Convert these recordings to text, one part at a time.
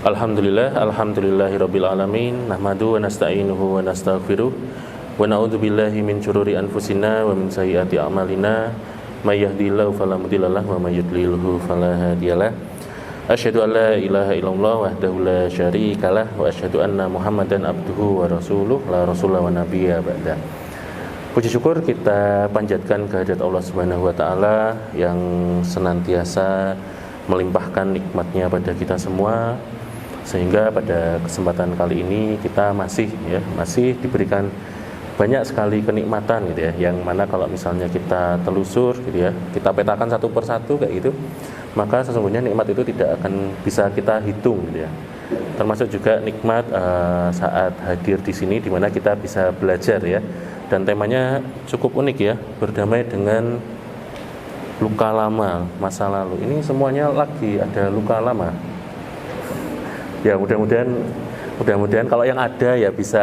Alhamdulillahirabbil alamin, nahmadu wa nasta'inuhu wa nastaghfiruh wa na'udzu billahi min syururi anfusina wa min sayyiati a'malina, may yahdihillahu fala mudhillalah wa may yudlilhu fala hadiyalah. Asyhadu an la ilaha illallah wahdahu la syarikalah wa asyhadu anna Muhammadan abduhu wa rasuluh la rasulah wa nabiyya ba'da. Puji syukur kita panjatkan kehadirat Allah Subhanahu wa taala yang senantiasa melimpahkan nikmatnya pada kita semua, sehingga pada kesempatan kali ini kita masih diberikan banyak sekali kenikmatan gitu ya, yang mana kalau misalnya kita telusur gitu ya, kita petakan satu persatu kayak gitu, maka sesungguhnya nikmat itu tidak akan bisa kita hitung gitu ya. Termasuk juga nikmat saat hadir di sini, di mana kita bisa belajar ya, dan temanya cukup unik ya, berdamai dengan luka lama masa lalu. Ini semuanya lagi ada luka lama. Ya mudah-mudahan kalau yang ada ya bisa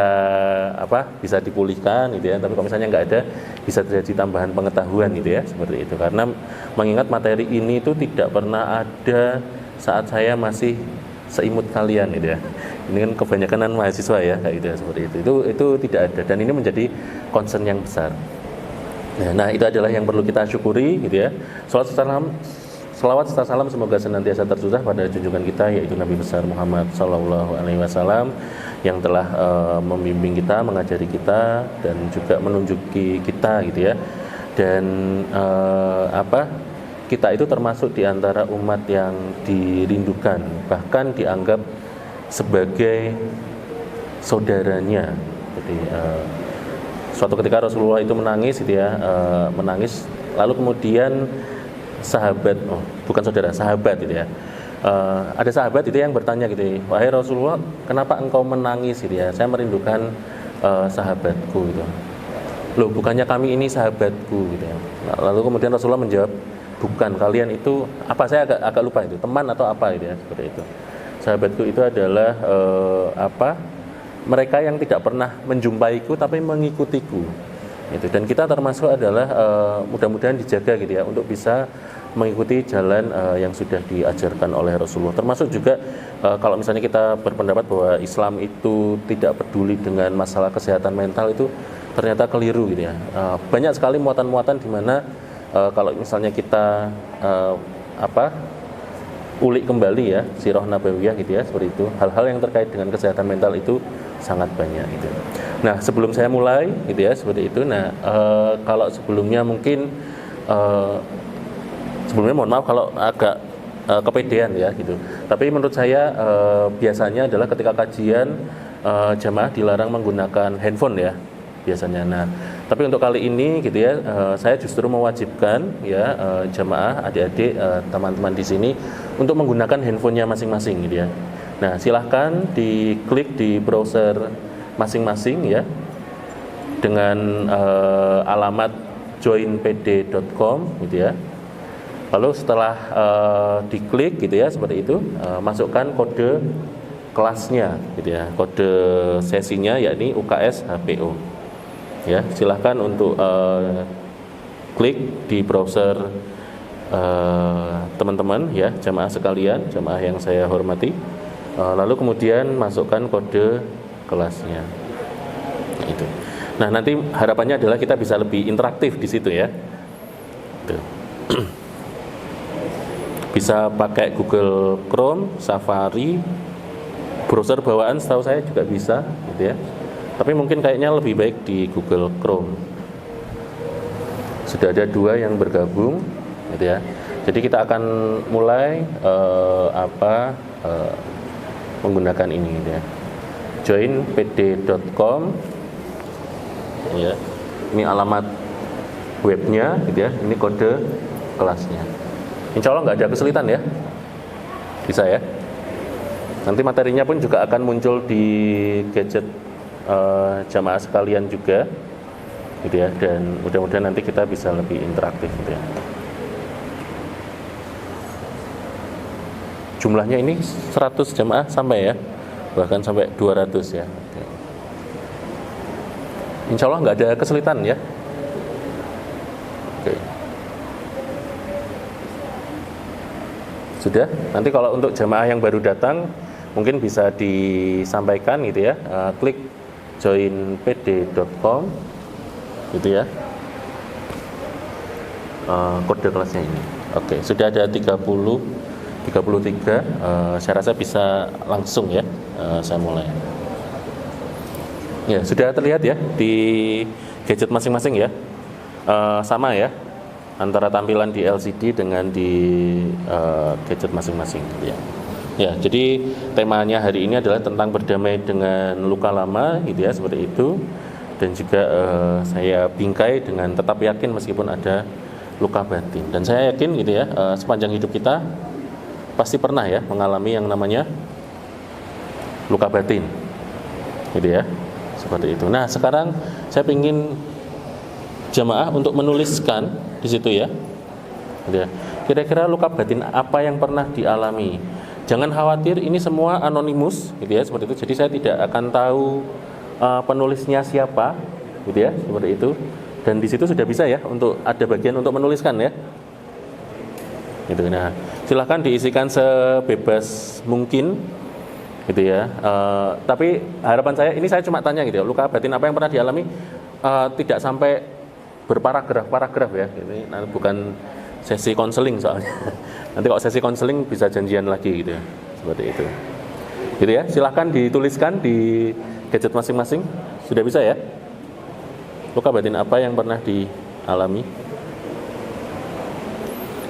dipulihkan gitu ya. Tapi kalau misalnya nggak ada, bisa terjadi tambahan pengetahuan gitu ya, seperti itu. Karena mengingat materi ini itu tidak pernah ada saat saya masih seimut kalian gitu ya. Ini kan kebanyakan mahasiswa ya kayak gitu ya, seperti itu. Itu tidak ada, dan ini menjadi concern yang besar. Nah, itu adalah yang perlu kita syukuri gitu ya. Salawat serta salam semoga senantiasa tercurah pada junjungan kita, yaitu Nabi besar Muhammad sallallahu alaihi wasallam, yang telah membimbing kita, mengajari kita, dan juga menunjuki kita gitu ya. Dan kita itu termasuk di antara umat yang dirindukan, bahkan dianggap sebagai saudaranya. Jadi suatu ketika Rasulullah itu menangis gitu ya, menangis, lalu kemudian sahabat gitu ya, ada sahabat itu yang bertanya gitu, wahai Rasulullah, kenapa engkau menangis gitu ya? Saya merindukan sahabatku gitu. Loh, bukannya kami ini sahabatku gitu ya. Lalu kemudian Rasulullah menjawab, bukan, kalian itu apa, saya agak lupa itu, teman atau apa gitu ya, seperti itu. Sahabatku itu adalah mereka yang tidak pernah menjumpaiku tapi mengikutiku itu. Dan kita termasuk adalah mudah-mudahan dijaga gitu ya, untuk bisa mengikuti jalan yang sudah diajarkan oleh Rasulullah. Termasuk juga kalau misalnya kita berpendapat bahwa Islam itu tidak peduli dengan masalah kesehatan mental, itu ternyata keliru gitu ya. Banyak sekali muatan-muatan di mana kalau misalnya kita ulik kembali ya sirah nabawiyah gitu ya, seperti itu, hal-hal yang terkait dengan kesehatan mental itu sangat banyak gitu. Nah, sebelum saya mulai gitu ya, seperti itu. Nah, kalau sebelumnya mungkin sebelumnya mohon maaf kalau agak kepedean ya gitu. Tapi menurut saya biasanya adalah ketika kajian jamaah dilarang menggunakan handphone ya biasanya. Nah, tapi untuk kali ini gitu ya, saya justru mewajibkan ya jamaah, adik-adik, teman-teman di sini untuk menggunakan handphonenya masing-masing gitu ya. Nah, silahkan diklik di browser masing-masing ya, dengan alamat joinpd.com gitu ya. Lalu setelah diklik gitu ya, seperti itu, masukkan kode kelasnya gitu ya, kode sesinya yakni UKS HPO. Ya, silahkan untuk klik di browser teman-teman ya, jamaah sekalian, jamaah yang saya hormati. Lalu kemudian masukkan kode kelasnya. Itu. Nah, nanti harapannya adalah kita bisa lebih interaktif di situ ya. Tuh. Bisa pakai Google Chrome, Safari, browser bawaan setahu saya juga bisa gitu ya. Tapi mungkin kayaknya lebih baik di Google Chrome. Sudah ada 2 yang bergabung gitu ya. Jadi kita akan mulai menggunakan ini gitu ya. joinpd.com ya. Ini alamat webnya gitu ya. Ini kode kelasnya. Insya Allah nggak ada kesulitan ya. Bisa ya. Nanti materinya pun juga akan muncul di gadget jamaah sekalian juga gitu ya. Dan mudah-mudahan nanti kita bisa lebih interaktif gitu ya. Jumlahnya ini 100 jamaah sampai ya, bahkan sampai 200 ya. Insya Allah nggak ada kesulitan ya. Oke. Sudah. Nanti kalau untuk jamaah yang baru datang, mungkin bisa disampaikan gitu ya. Klik joinpd.com gitu ya. Kode kelasnya ini. Oke, sudah ada 33. Saya rasa bisa langsung ya. Saya mulai. Ya, sudah terlihat ya di gadget masing-masing ya. Sama ya antara tampilan di LCD dengan di gadget masing-masing gitu ya. Ya, jadi temanya hari ini adalah tentang berdamai dengan luka lama gitu ya, seperti itu. Dan juga saya bingkai dengan tetap yakin meskipun ada luka batin. Dan saya yakin gitu ya, sepanjang hidup kita pasti pernah ya mengalami yang namanya luka batin. Gitu ya. Seperti itu. Nah, sekarang saya ingin jamaah untuk menuliskan di situ ya. Gitu ya. Kira-kira luka batin apa yang pernah dialami? Jangan khawatir, ini semua anonimus gitu ya, seperti itu. Jadi saya tidak akan tahu penulisnya siapa gitu ya, seperti itu. Dan di situ sudah bisa ya untuk ada bagian untuk menuliskan ya. Gitu. Nah, silahkan diisikan sebebas mungkin gitu ya. Tapi harapan saya, ini saya cuma tanya gitu ya, luka batin apa yang pernah dialami, tidak sampai berparagraf ya. Ini bukan sesi konseling soalnya. Nanti kalau sesi konseling bisa janjian lagi gitu ya, seperti itu. Gitu ya. Silahkan dituliskan di gadget masing-masing. Sudah bisa ya? Luka batin apa yang pernah dialami?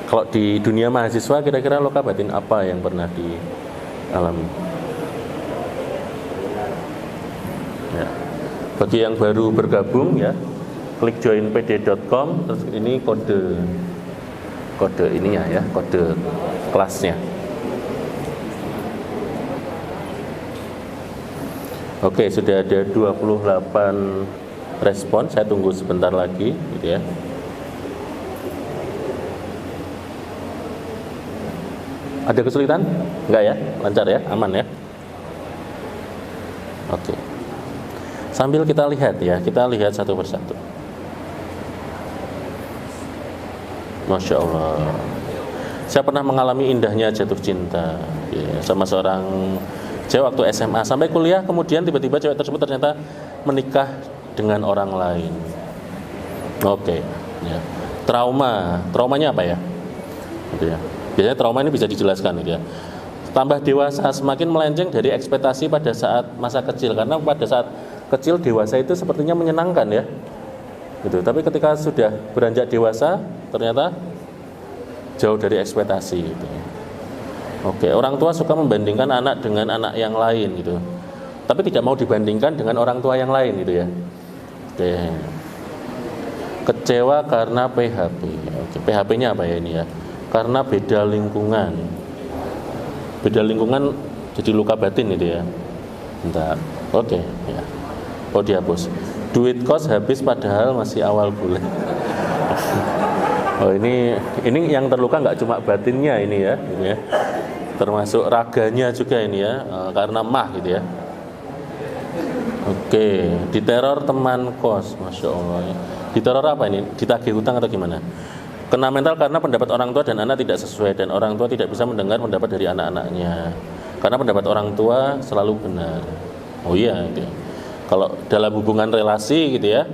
Kalau di dunia mahasiswa kira-kira luka batin apa yang pernah dialami? Ya. Bagi yang baru bergabung ya, klik joinpd.com, terus ini kode ininya ya, kode kelasnya. Oke, sudah ada 28 respon, saya tunggu sebentar lagi gitu ya. Ada kesulitan? Enggak ya? Lancar ya? Aman ya? Oke. Sambil kita lihat ya, kita lihat satu persatu. Masya Allah. Saya pernah mengalami indahnya jatuh cinta ya, sama seorang cewek waktu SMA. Sampai kuliah kemudian tiba-tiba cewek tersebut ternyata menikah dengan orang lain. Oke ya. Traumanya apa ya? Gitu ya. Biasanya trauma ini bisa dijelaskan gitu ya. Tambah dewasa semakin melenceng dari ekspektasi pada saat masa kecil, karena pada saat kecil dewasa itu sepertinya menyenangkan ya. Gitu. Tapi ketika sudah beranjak dewasa ternyata jauh dari ekspektasi gitu. Oke, orang tua suka membandingkan anak dengan anak yang lain gitu. Tapi tidak mau dibandingkan dengan orang tua yang lain gitu ya. Oke. Kecewa karena PHP. Oke, PHP-nya apa ya ini ya? Karena beda lingkungan. Beda lingkungan jadi luka batin itu ya. Bentar. Oke, ya. Oh, dihapus. Duit kos habis padahal masih awal bulan. Oh, ini yang terluka nggak cuma batinnya ini ya, termasuk raganya juga ini ya, karena mah gitu ya. Oke, diteror teman kos, masya Allah. Diteror apa ini? Ditagih hutang atau gimana? Kena mental karena pendapat orang tua dan anak tidak sesuai, dan orang tua tidak bisa mendengar pendapat dari anak-anaknya. Karena pendapat orang tua selalu benar. Oh iya, gitu ya. Kalau dalam hubungan relasi gitu ya,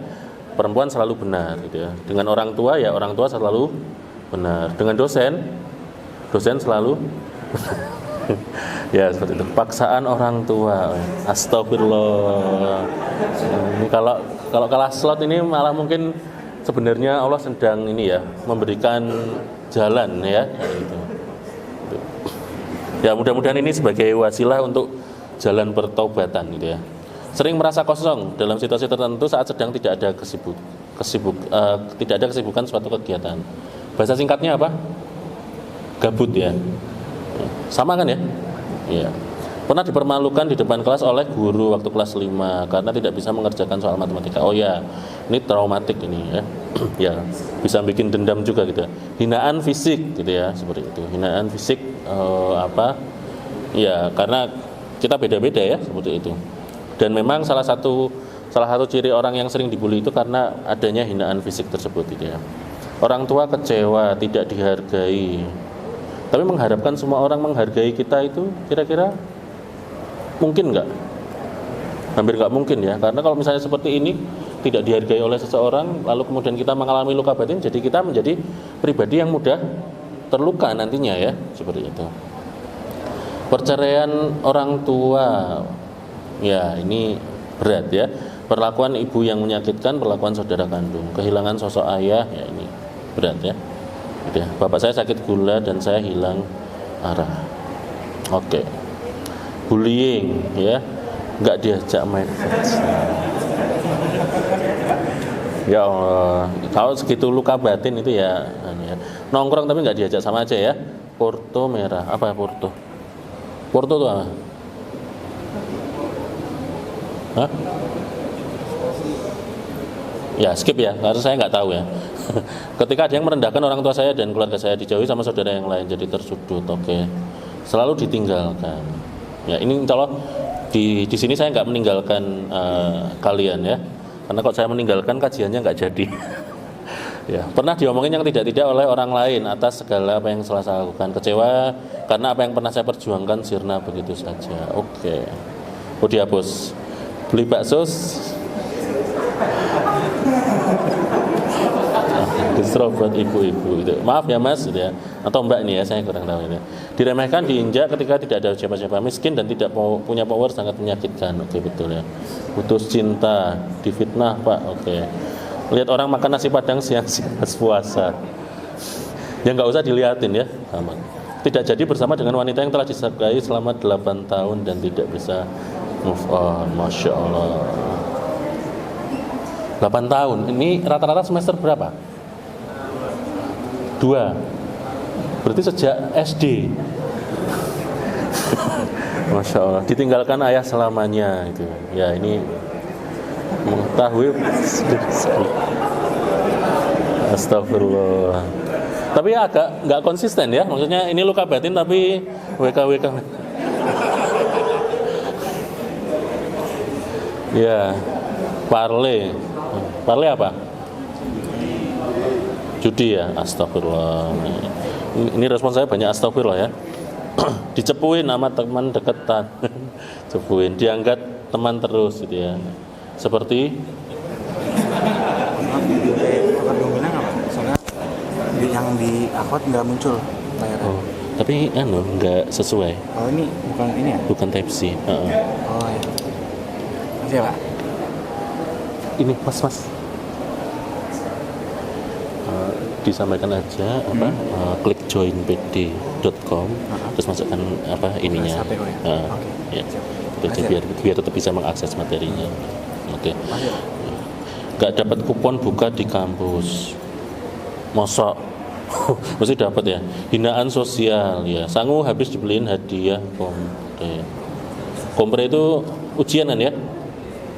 perempuan selalu benar gitu ya. Dengan orang tua ya orang tua selalu benar. Dengan dosen selalu ya seperti itu. Paksaan orang tua. Astagfirullah. Ini kalau kalah slot ini malah mungkin sebenarnya Allah sedang ini ya memberikan jalan ya gitu. Ya mudah-mudahan ini sebagai wasilah untuk jalan pertaubatan gitu ya. Sering merasa kosong dalam situasi tertentu saat sedang tidak ada kesibukan suatu kegiatan. Bahasa singkatnya apa? Gabut ya. Sama kan ya? Iya. Pernah dipermalukan di depan kelas oleh guru waktu kelas 5 karena tidak bisa mengerjakan soal matematika. Oh ya, ini traumatik ini ya. Ya, bisa bikin dendam juga gitu ya. Hinaan fisik gitu ya, seperti itu. Hinaan fisik apa? Ya, karena kita beda-beda ya, seperti itu. Dan memang salah satu ciri orang yang sering dibully itu karena adanya hinaan fisik tersebut gitu ya. Orang tua kecewa, tidak dihargai. Tapi mengharapkan semua orang menghargai kita itu kira-kira Mungkin nggak? Hampir nggak mungkin ya, karena kalau misalnya seperti ini tidak dihargai oleh seseorang, lalu kemudian kita mengalami luka batin, jadi kita menjadi pribadi yang mudah terluka nantinya ya, seperti itu. Perceraian orang tua, ya ini berat ya. Perlakuan ibu yang menyakitkan, perlakuan saudara kandung, kehilangan sosok ayah, ya ini berat ya. Gitu ya. Bapak saya sakit gula dan saya hilang arah. Oke. Bullying ya, nggak diajak main futsal. Ya Allah, kalau segitu luka batin itu ya, nongkrong tapi nggak diajak sama aja ya. Porto merah, apa Porto? Porto itu apa? Hah? Ya skip ya, karena saya nggak tahu ya. Ketika ada yang merendahkan orang tua saya dan keluarga saya, dijauhi sama saudara yang lain, jadi tersudut. Oke, selalu ditinggalkan. Ya ini kalau di sini saya nggak meninggalkan kalian ya, karena kalau saya meninggalkan kajiannya nggak jadi. Ya, pernah diomongin yang tidak-tidak oleh orang lain atas segala apa yang telah saya lakukan, kecewa karena apa yang pernah saya perjuangkan sirna begitu saja. Oke, oh dihapus. Beli bakso diserobot ibu-ibu gitu. Maaf ya mas gitu ya, atau mbak ini ya, saya kurang tahu ini. Diremehkan, diinjak ketika tidak ada siapa-siapa, miskin dan tidak punya power, sangat menyakitkan. Oke, betul ya. Putus cinta, difitnah pak. Oke. Lihat orang makan nasi padang siang-siang pas puasa, ya nggak usah dilihatin ya. Aman. Tidak jadi bersama dengan wanita yang telah disukai selama 8 tahun dan tidak bisa move on. Masya Allah. 8 tahun, ini rata-rata semester berapa? 2. Berarti sejak SD. Masya Allah, ditinggalkan ayah selamanya itu. Ya ini mengetahui. Astagfirullah. Tapi agak nggak konsisten ya, maksudnya ini luka batin tapi WKWK. Ya, parle apa? Judi ya, astagfirullah. Ini respon saya banyak astagfirullah ya. Dicepuin nama teman deketan, cepuin, diangkat teman terus gitu ya. Seperti soalnya yang di akun nggak muncul layarnya. Oh, tapi nggak sesuai. Oh ini bukan ini ya? Bukan type C. Oh ya. Masih ya pak? Ini mas. Disampaikan aja apa klik joinpd.com terus masukkan apa ininya ya itu aja biar tetap bisa mengakses materinya. Oke. Nggak dapat kupon buka di kampus, mosok mesti dapat ya. Hinaan sosial ya, sangu habis dibeliin hadiah kompre itu ujianan ya.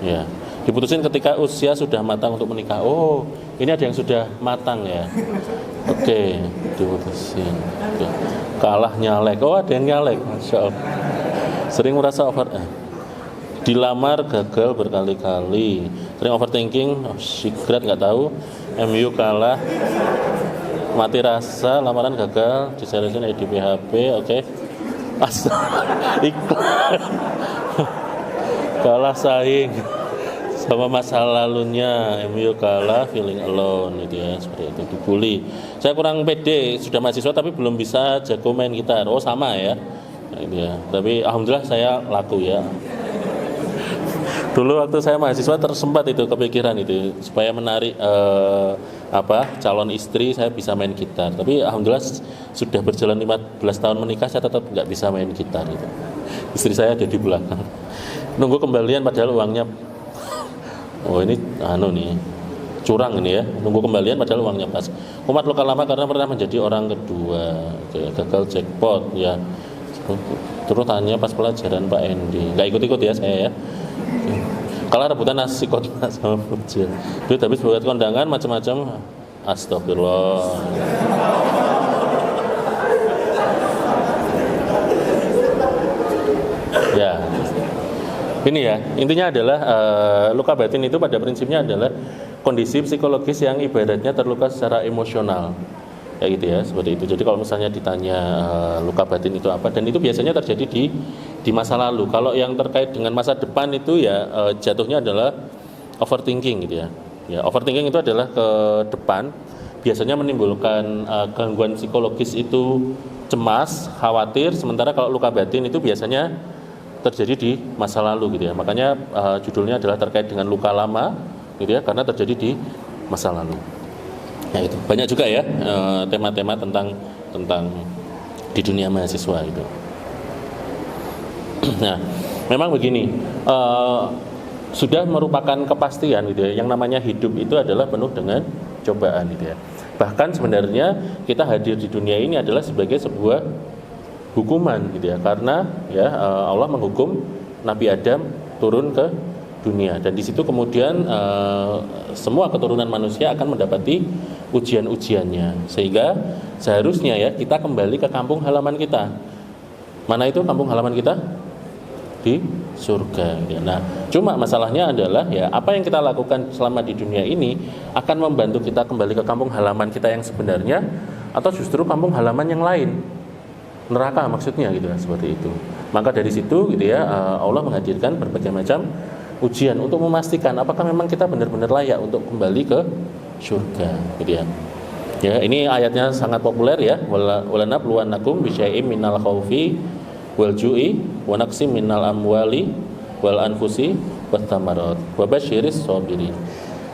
Ya, diputusin ketika usia sudah matang untuk menikah. Oh, ini ada yang sudah matang ya. Oke, diputusin. Oke. Kalah nyalek. Oh, ada yang nyalek. Masya Allah. Sering merasa dilamar gagal berkali-kali. Sering overthinking. Secret nggak tahu. MU kalah. Mati rasa. Lamaran gagal. Diseriusin di PHP. Oke. Astaga. Iklan. Kalah saing sama masa lalunya, MU kalah, feeling alone gitu ya, seperti itu. Dibully, saya kurang pede, sudah mahasiswa tapi belum bisa jago main gitar. Oh sama ya, nah, gitu ya. Tapi alhamdulillah saya laku ya. Dulu waktu saya mahasiswa tersempat itu kepikiran itu supaya menarik calon istri saya bisa main gitar. Tapi alhamdulillah sudah berjalan 15 tahun menikah saya tetap nggak bisa main gitar itu. Istri saya ada di belakang. Nunggu kembalian padahal uangnya. Oh ini nih curang ini ya, nunggu kembalian padahal uangnya pas. Umat lokal lama karena pernah menjadi orang kedua. Oke, gagal jackpot ya. Terus tanya pas pelajaran Pak Endi, nggak ikut-ikut ya saya ya. Kalah rebutan nasi kotak sama pujil. Duit habis buat kondangan macam-macam. Astagfirullah. Ya. Ini ya, intinya adalah luka batin itu pada prinsipnya adalah kondisi psikologis yang ibaratnya terluka secara emosional. Ya gitu ya, seperti itu. Jadi kalau misalnya ditanya luka batin itu apa, dan itu biasanya terjadi di di masa lalu. Kalau yang terkait dengan masa depan itu ya jatuhnya adalah overthinking gitu ya. Ya, overthinking itu adalah ke depan, biasanya menimbulkan gangguan psikologis itu cemas, khawatir, sementara kalau luka batin itu biasanya terjadi di masa lalu gitu ya. Makanya judulnya adalah terkait dengan luka lama gitu ya, karena terjadi di masa lalu. Nah itu banyak juga ya tema-tema tentang di dunia mahasiswa itu. Nah, memang begini, sudah merupakan kepastian gitu ya. Yang namanya hidup itu adalah penuh dengan cobaan gitu ya. Bahkan sebenarnya kita hadir di dunia ini adalah sebagai sebuah hukuman gitu ya. Karena ya Allah menghukum Nabi Adam turun ke dunia, dan di situ kemudian semua keturunan manusia akan mendapati ujian-ujiannya, sehingga seharusnya ya kita kembali ke kampung halaman kita. Mana itu kampung halaman kita? Di surga ya. Nah, cuma masalahnya adalah ya apa yang kita lakukan selama di dunia ini akan membantu kita kembali ke kampung halaman kita yang sebenarnya, atau justru kampung halaman yang lain, neraka maksudnya gitu ya, seperti itu. Maka dari situ gitu ya Allah menghadirkan berbagai macam ujian untuk memastikan apakah memang kita benar-benar layak untuk kembali ke surga gitu ya. Ya, ini ayatnya sangat populer ya. Walanabluwannakum bisyai'im minal khaufi wal ju'i wa naqsim minal amwali wal anfusi wat thamarat wa basyiris shabirin.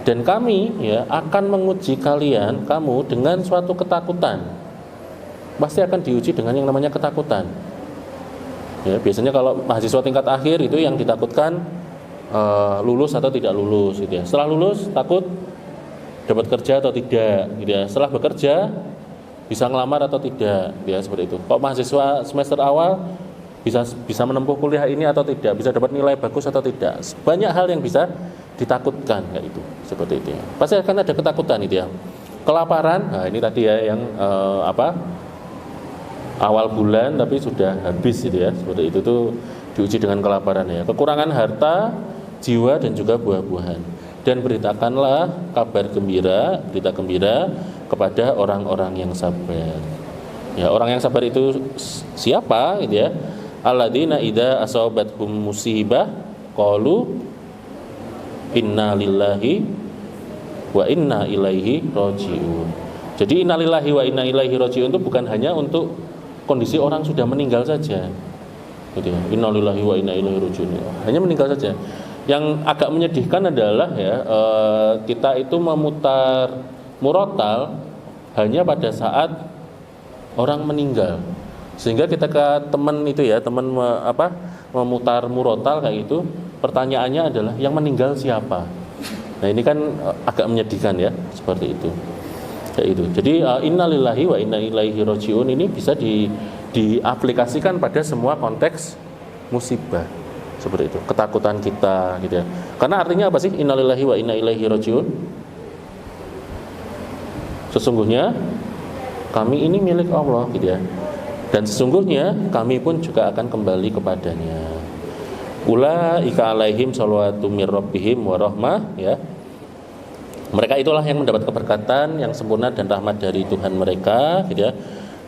Dan kami ya akan menguji kamu dengan suatu ketakutan. Pasti akan diuji dengan yang namanya ketakutan. Ya, biasanya kalau mahasiswa tingkat akhir itu yang ditakutkan lulus atau tidak lulus gitu ya. Setelah lulus takut dapat kerja atau tidak gitu ya. Setelah bekerja bisa ngelamar atau tidak ya, seperti itu. Kok mahasiswa semester awal bisa menempuh kuliah ini atau tidak, bisa dapat nilai bagus atau tidak. Banyak hal yang bisa ditakutkan kayak itu, seperti itu ya. Pasti akan ada ketakutan itu ya. Kelaparan, nah ini tadi ya yang awal bulan tapi sudah habis gitu ya. Seperti itu tuh diuji dengan kelaparan ya. Kekurangan harta, jiwa dan juga buah-buahan. Dan beritakanlah kabar gembira, berita gembira kepada orang-orang yang sabar. Ya, orang yang sabar itu siapa gitu ya? Alladzina idza asabathum musibah qalu inna lillahi wa inna ilaihi rajiun. Jadi inna lillahi wa inna ilaihi rajiun itu bukan hanya untuk kondisi orang sudah meninggal saja. Gitu ya. Inna lillahi wa inna ilaihi rajiun. Hanya meninggal saja. Yang agak menyedihkan adalah ya kita itu memutar murotal hanya pada saat orang meninggal, sehingga ketika teman itu ya memutar murotal kayak itu, pertanyaannya adalah yang meninggal siapa. Nah ini kan agak menyedihkan ya, seperti itu kayak itu. Jadi innalillahi wa inna ilaihi rajiun ini bisa diaplikasikan pada semua konteks musibah, seperti itu. Ketakutan kita gitu ya. Karena artinya apa sih innalillahi wa inna ilaihi rajiun? Sesungguhnya kami ini milik Allah gitu ya. Dan sesungguhnya kami pun juga akan kembali kepadanya. Ulaika alaihim shalawatu mir rabbihim wa rahmah ya. Mereka itulah yang mendapat keberkatan yang sempurna dan rahmat dari Tuhan mereka gitu ya.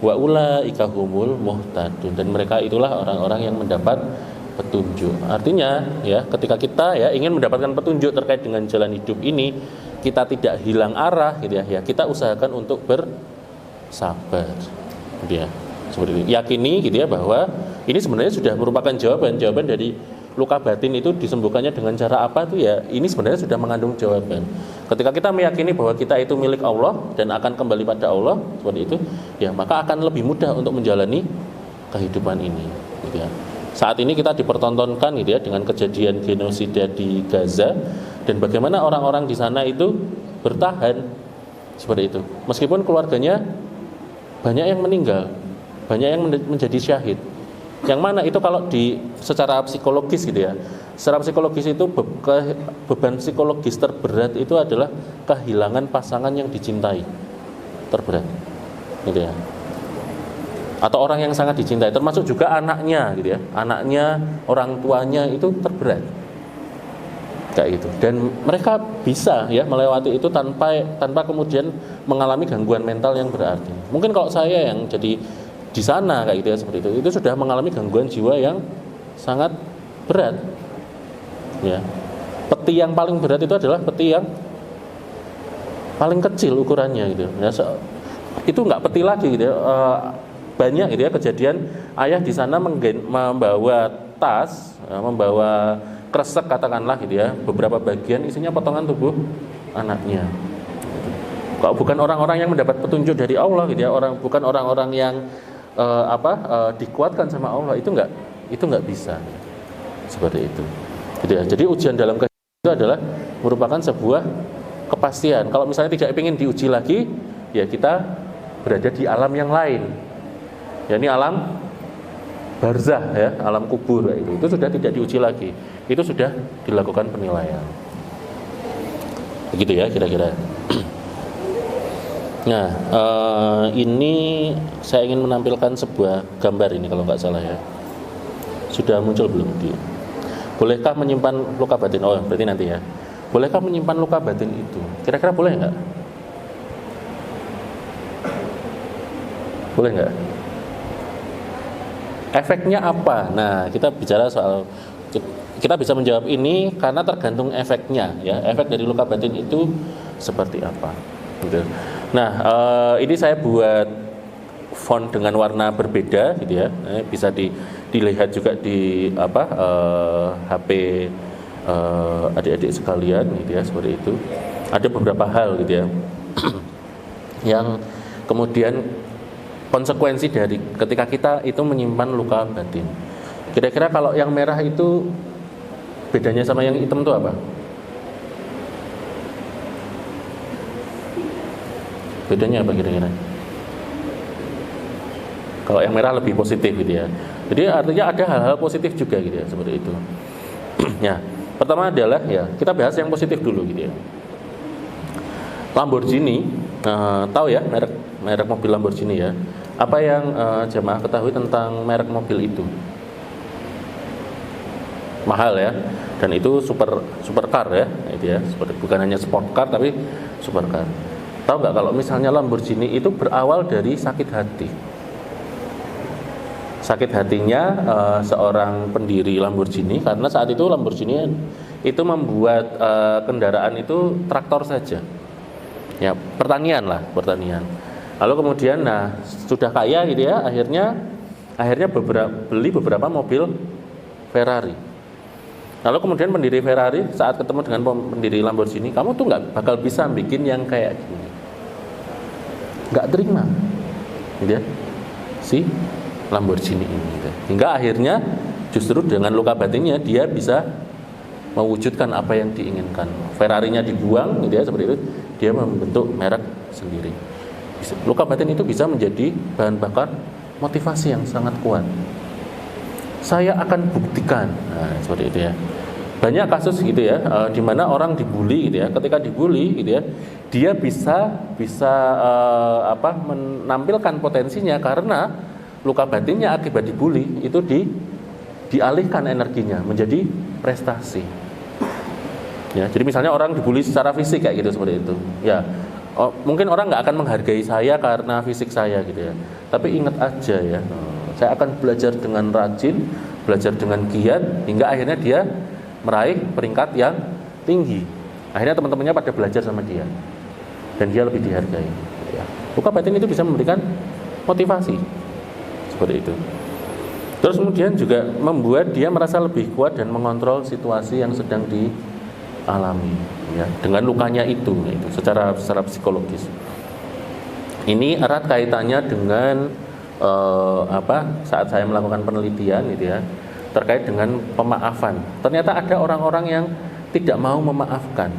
Wa ulaika humul muhtadun, dan mereka itulah orang-orang yang mendapat petunjuk. Artinya ya, ketika kita ya ingin mendapatkan petunjuk terkait dengan jalan hidup ini, kita tidak hilang arah gitu ya, kita usahakan untuk bersabar gitu ya. Seperti itu. Yakini gitu ya bahwa ini sebenarnya sudah merupakan jawaban dari luka batin itu disembuhkannya dengan cara apa tuh ya, ini sebenarnya sudah mengandung jawaban. Ketika kita meyakini bahwa kita itu milik Allah dan akan kembali pada Allah seperti itu, ya maka akan lebih mudah untuk menjalani kehidupan ini gitu ya. Saat ini kita dipertontonkan gitu ya dengan kejadian genosida di Gaza, dan bagaimana orang-orang di sana itu bertahan seperti itu. Meskipun keluarganya banyak yang meninggal, banyak yang menjadi syahid. Yang mana itu kalau secara psikologis gitu ya. Secara psikologis itu beban psikologis terberat itu adalah kehilangan pasangan yang dicintai. Terberat. Gitu ya. Atau orang yang sangat dicintai, termasuk juga anaknya gitu ya. Anaknya, orang tuanya itu terberat. Kayak gitu. Dan mereka bisa ya melewati itu tanpa kemudian mengalami gangguan mental yang berarti. Mungkin kalau saya yang jadi di sana kayak gitu ya, seperti itu sudah mengalami gangguan jiwa yang sangat berat. Ya. Peti yang paling berat itu adalah peti yang paling kecil ukurannya gitu. Ya, itu nggak peti lagi gitu ya. Banyak gitu ya kejadian ayah di sana membawa tas, membawa kresek katakanlah gitu ya, beberapa bagian isinya potongan tubuh anaknya. Kok bukan orang-orang yang mendapat petunjuk dari Allah gitu ya, bukan orang-orang yang dikuatkan sama Allah, itu nggak bisa seperti itu. Gitu ya. Jadi ujian dalam kehidupan itu adalah merupakan sebuah kepastian. Kalau misalnya tidak ingin diuji lagi, ya kita berada di alam yang lain. Ya ini alam barzah ya, alam kubur itu sudah tidak diuji lagi. Itu sudah dilakukan penilaian. Begitu ya kira-kira. Nah, ini saya ingin menampilkan sebuah gambar ini kalau nggak salah ya. Sudah muncul belum? Bolehkah menyimpan luka batin? Oh, berarti nanti ya. Bolehkah menyimpan luka batin itu? Kira-kira boleh nggak? Boleh nggak? Efeknya apa? Nah, kita bisa menjawab ini karena tergantung efeknya ya. Efek dari luka batin itu seperti apa? Gitu. Nah, ini saya buat font dengan warna berbeda gitu ya. Bisa dilihat juga di HP adik-adik sekalian gitu ya, seperti itu. Ada beberapa hal gitu ya yang kemudian konsekuensi dari ketika kita itu menyimpan luka batin. Kira-kira kalau yang merah itu bedanya sama yang hitam itu apa? Bedanya apa kira-kira? Kalau yang merah lebih positif gitu ya. Jadi artinya ada hal-hal positif juga gitu ya, seperti itu. Ya, pertama adalah ya kita bahas yang positif dulu gitu ya. Lamborghini, tahu ya merek mobil Lamborghini ya. Apa yang jemaah ketahui tentang merek mobil itu? Mahal ya, dan itu supercar ya, itu ya, bukan hanya sport car tapi supercar. Tahu nggak kalau misalnya Lamborghini itu berawal dari sakit hati. Sakit hatinya seorang pendiri Lamborghini, karena saat itu Lamborghini itu membuat kendaraan itu traktor saja. Ya, pertanian. Lalu kemudian sudah kaya gitu ya, akhirnya beli beberapa mobil Ferrari. Lalu kemudian pendiri Ferrari saat ketemu dengan pendiri Lamborghini, kamu tuh nggak bakal bisa bikin yang kayak gini. Nggak terima, gitu ya, si Lamborghini ini. Gitu. Hingga akhirnya justru dengan luka batinnya dia bisa mewujudkan apa yang diinginkan. Ferrarinya dibuang, gitu ya, seperti itu. Dia membentuk merek sendiri. Luka batin itu bisa menjadi bahan bakar motivasi yang sangat kuat. Saya akan buktikan, seperti itu ya. Banyak kasus gitu ya, di mana orang dibully gitu ya. Ketika dibully gitu ya, dia bisa menampilkan potensinya karena luka batinnya akibat dibully itu dialihkan energinya menjadi prestasi. Ya, jadi misalnya orang dibully secara fisik kayak gitu seperti itu. Ya, mungkin orang nggak akan menghargai saya karena fisik saya gitu ya. Tapi ingat aja ya, saya akan belajar dengan rajin, belajar dengan giat hingga akhirnya dia meraih peringkat yang tinggi. Akhirnya teman-temannya pada belajar sama dia dan dia lebih dihargai. Ya. Luka batin itu bisa memberikan motivasi seperti itu. Terus kemudian juga membuat dia merasa lebih kuat dan mengontrol situasi yang sedang dialami, ya, dengan lukanya itu secara psikologis. Ini erat kaitannya dengan saat saya melakukan penelitian gitu ya, terkait dengan pemaafan. Ternyata ada orang-orang yang tidak mau memaafkan.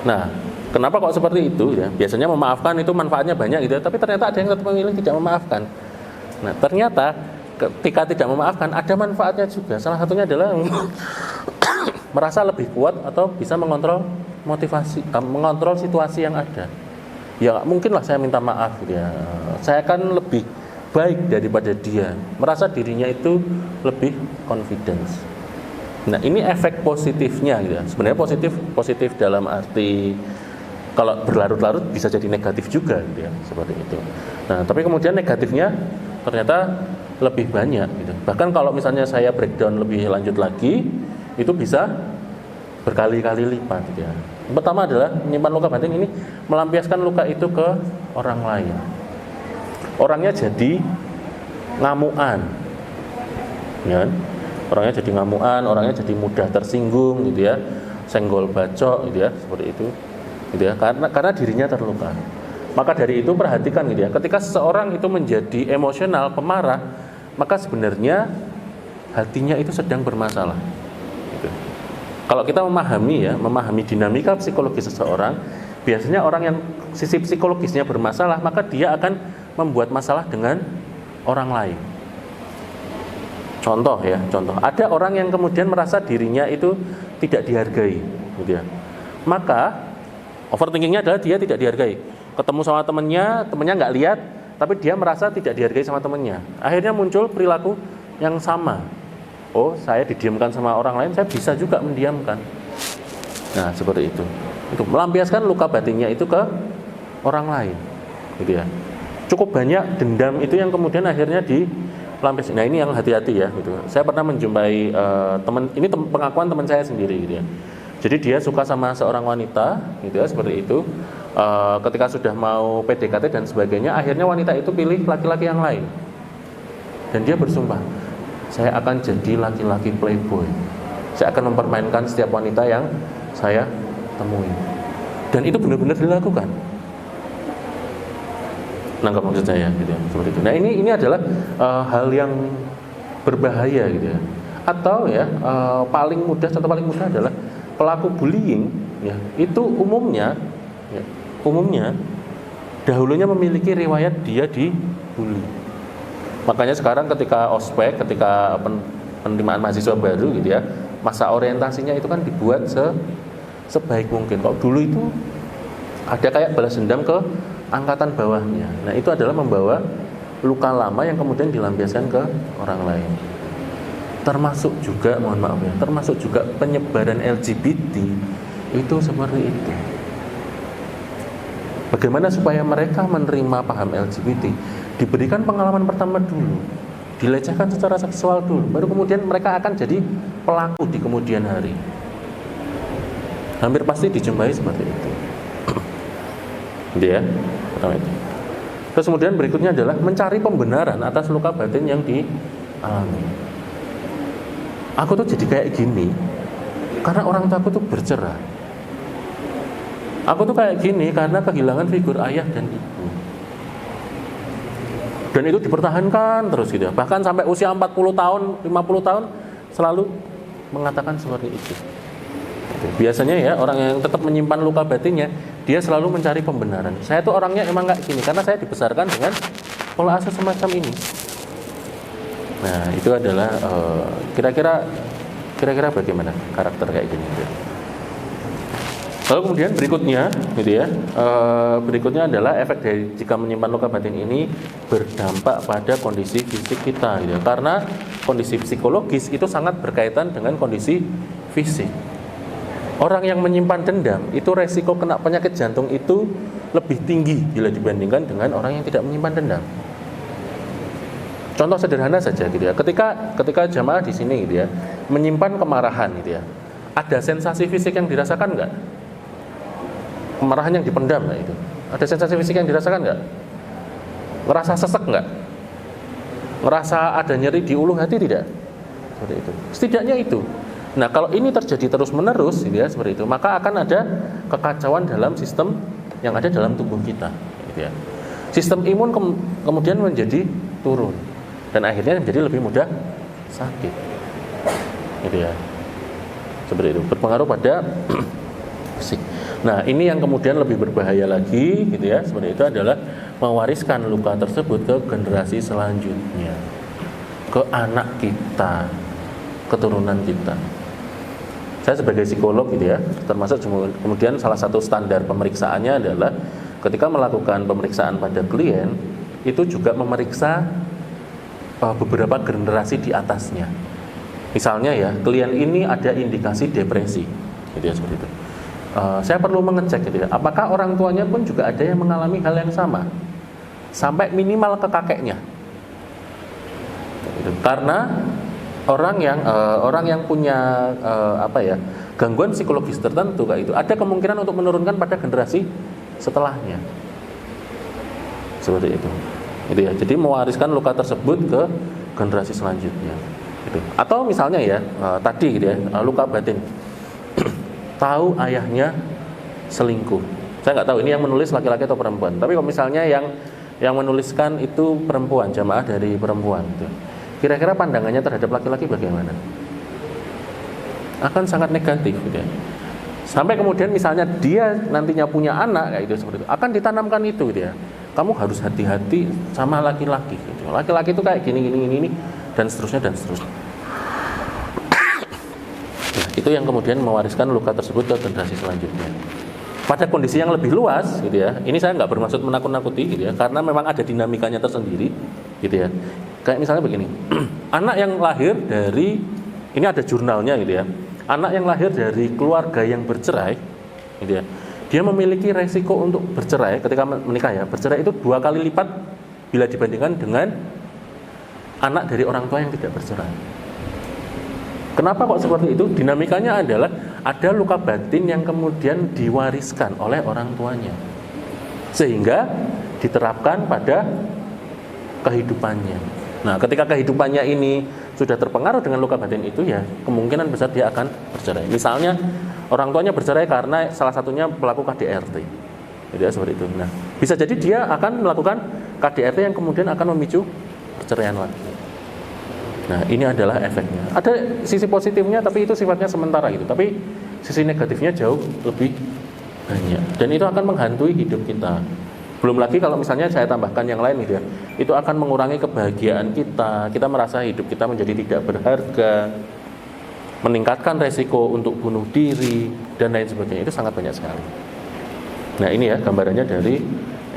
Nah, kenapa kok seperti itu ya? Biasanya memaafkan itu manfaatnya banyak gitu ya, tapi ternyata ada yang tetap memilih tidak memaafkan. Nah, ternyata ketika tidak memaafkan ada manfaatnya juga. Salah satunya adalah merasa lebih kuat atau bisa mengontrol mengontrol situasi yang ada. Ya mungkinlah saya minta maaf gitu ya. Saya akan lebih baik daripada dia. Merasa dirinya itu lebih confidence. Nah, ini efek positifnya gitu ya. Sebenarnya positif dalam arti kalau berlarut-larut bisa jadi negatif juga gitu ya, seperti itu. Nah, tapi kemudian negatifnya ternyata lebih banyak gitu. Bahkan kalau misalnya saya breakdown lebih lanjut lagi, itu bisa berkali-kali lipat gitu ya. Yang pertama adalah menyimpan luka batin ini melampiaskan luka itu ke orang lain. Orangnya jadi ngamuan, ya. Orangnya jadi ngamuan, orangnya jadi mudah tersinggung gitu ya, senggol bacok gitu ya, seperti itu, gitu ya. Karena dirinya terluka. Maka dari itu perhatikan gitu ya. Ketika seseorang itu menjadi emosional, pemarah, maka sebenarnya hatinya itu sedang bermasalah. Gitu. Kalau kita memahami dinamika psikologis seseorang, biasanya orang yang sisi psikologisnya bermasalah, maka dia akan membuat masalah dengan orang lain. Contoh. Ada orang yang kemudian merasa dirinya itu tidak dihargai, gitu ya. Maka overthinkingnya adalah dia tidak dihargai. Ketemu sama temannya nggak lihat, tapi dia merasa tidak dihargai sama temannya. Akhirnya muncul perilaku yang sama. Oh, saya didiamkan sama orang lain, saya bisa juga mendiamkan. Nah, seperti itu. Itu melampiaskan luka batinnya itu ke orang lain, gitu ya. Cukup banyak dendam itu yang kemudian akhirnya dilampiaskan. Nah, ini yang hati-hati ya, gitu. Saya pernah menjumpai pengakuan teman saya sendiri, gitu ya. Jadi dia suka sama seorang wanita, gitu ya, seperti itu. Ketika sudah mau PDKT dan sebagainya, akhirnya wanita itu pilih laki-laki yang lain. Dan dia bersumpah, saya akan jadi laki-laki playboy. Saya akan mempermainkan setiap wanita yang saya temui. Dan itu benar-benar dilakukan. Nangkap maksud saya gitu ya, seperti itu. Nah, ini adalah hal yang berbahaya gitu ya. Atau ya paling mudah adalah pelaku bullying ya, itu umumnya dahulunya memiliki riwayat dia dibully. Makanya sekarang ketika ospek, ketika penerimaan mahasiswa baru gitu ya, masa orientasinya itu kan dibuat sebaik mungkin. Kalau dulu itu ada kayak balas dendam ke angkatan bawahnya. Nah, itu adalah membawa luka lama yang kemudian dilampiaskan ke orang lain. Termasuk juga, termasuk juga penyebaran LGBT itu seperti itu. Bagaimana supaya mereka menerima paham LGBT? Diberikan pengalaman pertama dulu, dilecehkan secara seksual dulu, baru kemudian mereka akan jadi pelaku di kemudian hari. Hampir pasti dijumpai seperti itu. Dia, pertama itu. Terus kemudian berikutnya adalah mencari pembenaran atas luka batin yang dialami. Aku tuh jadi kayak gini karena orang tuaku tuh bercerai. Aku tuh kayak gini karena kehilangan figur ayah dan ibu. Dan itu dipertahankan terus gitu ya. Bahkan sampai usia 40 tahun, 50 tahun selalu mengatakan seperti itu. Biasanya ya orang yang tetap menyimpan luka batinnya, dia selalu mencari pembenaran. Saya tuh orangnya emang kayak gini karena saya dibesarkan dengan pola asuh semacam ini. Nah, itu adalah kira-kira bagaimana karakter kayak gini gitu. Lalu kemudian berikutnya gitu ya, berikutnya adalah efek dari jika menyimpan luka batin ini berdampak pada kondisi fisik kita gitu ya. Karena kondisi psikologis itu sangat berkaitan dengan kondisi fisik. Orang yang menyimpan dendam itu resiko kena penyakit jantung itu lebih tinggi bila dibandingkan dengan orang yang tidak menyimpan dendam. Contoh sederhana saja gitu ya. Ketika jamaah di sini gitu ya, menyimpan kemarahan gitu ya. Ada sensasi fisik yang dirasakan enggak? Kemarahan yang dipendam lah itu. Ada sensasi fisik yang dirasakan enggak? Ngerasa sesek enggak? Ngerasa ada nyeri di ulu hati tidak? Seperti itu. Setidaknya itu. Nah, kalau ini terjadi terus-menerus gitu ya, seperti itu, maka akan ada kekacauan dalam sistem yang ada dalam tubuh kita gitu ya. Sistem imun kemudian menjadi turun dan akhirnya menjadi lebih mudah sakit. Gitu ya. Seperti itu, berpengaruh pada fisik. Nah, ini yang kemudian lebih berbahaya lagi gitu ya, seperti itu adalah mewariskan luka tersebut ke generasi selanjutnya, ke anak kita, keturunan kita. Saya sebagai psikolog gitu ya, termasuk kemudian salah satu standar pemeriksaannya adalah ketika melakukan pemeriksaan pada klien itu juga memeriksa beberapa generasi di atasnya. Misalnya ya, klien ini ada indikasi depresi, gitu ya, seperti itu. Saya perlu mengecek gitu ya, apakah orang tuanya pun juga ada yang mengalami hal yang sama, sampai minimal ke kakeknya. Gitu. Karena orang yang punya gangguan psikologis tertentu kayak itu ada kemungkinan untuk menurunkan pada generasi setelahnya. Seperti itu. Gitu ya. Jadi mewariskan luka tersebut ke generasi selanjutnya. Gitu. Atau misalnya ya tadi gitu ya, luka batin. Tahu ayahnya selingkuh. Saya nggak tahu ini yang menulis laki-laki atau perempuan. Tapi kalau misalnya yang menuliskan itu perempuan, jamaah dari perempuan gitu. Kira-kira pandangannya terhadap laki-laki bagaimana? Akan sangat negatif gitu ya. Sampai kemudian misalnya dia nantinya punya anak kayak itu seperti itu, akan ditanamkan itu gitu ya. Kamu harus hati-hati sama laki-laki gitu. Laki-laki itu kayak gini dan seterusnya. Nah, itu yang kemudian mewariskan luka tersebut ke generasi selanjutnya. Pada kondisi yang lebih luas gitu ya. Ini saya nggak bermaksud menakut-nakuti gitu ya, karena memang ada dinamikanya tersendiri gitu ya. Kayak misalnya begini. Anak yang lahir dari, ini ada jurnalnya gitu ya. Anak yang lahir dari keluarga yang bercerai gitu ya. Dia memiliki resiko untuk bercerai ketika menikah ya. Bercerai itu 2 kali lipat bila dibandingkan dengan anak dari orang tua yang tidak bercerai. Kenapa kok seperti itu? Dinamikanya adalah ada luka batin yang kemudian diwariskan oleh orang tuanya, sehingga diterapkan pada kehidupannya. Nah, ketika kehidupannya ini sudah terpengaruh dengan luka batin itu ya, kemungkinan besar dia akan bercerai. Misalnya orang tuanya bercerai karena salah satunya pelaku KDRT. Jadi seperti itu. Nah, bisa jadi dia akan melakukan KDRT yang kemudian akan memicu perceraian lagi. Nah, ini adalah efeknya. Ada sisi positifnya, tapi itu sifatnya sementara gitu. Tapi sisi negatifnya jauh lebih banyak. Dan itu akan menghantui hidup kita. Belum lagi kalau misalnya saya tambahkan yang lain gitu ya. Itu akan mengurangi kebahagiaan kita. Kita merasa hidup kita menjadi tidak berharga. Meningkatkan resiko untuk bunuh diri dan lain sebagainya. Itu sangat banyak sekali. Nah, ini ya gambarannya dari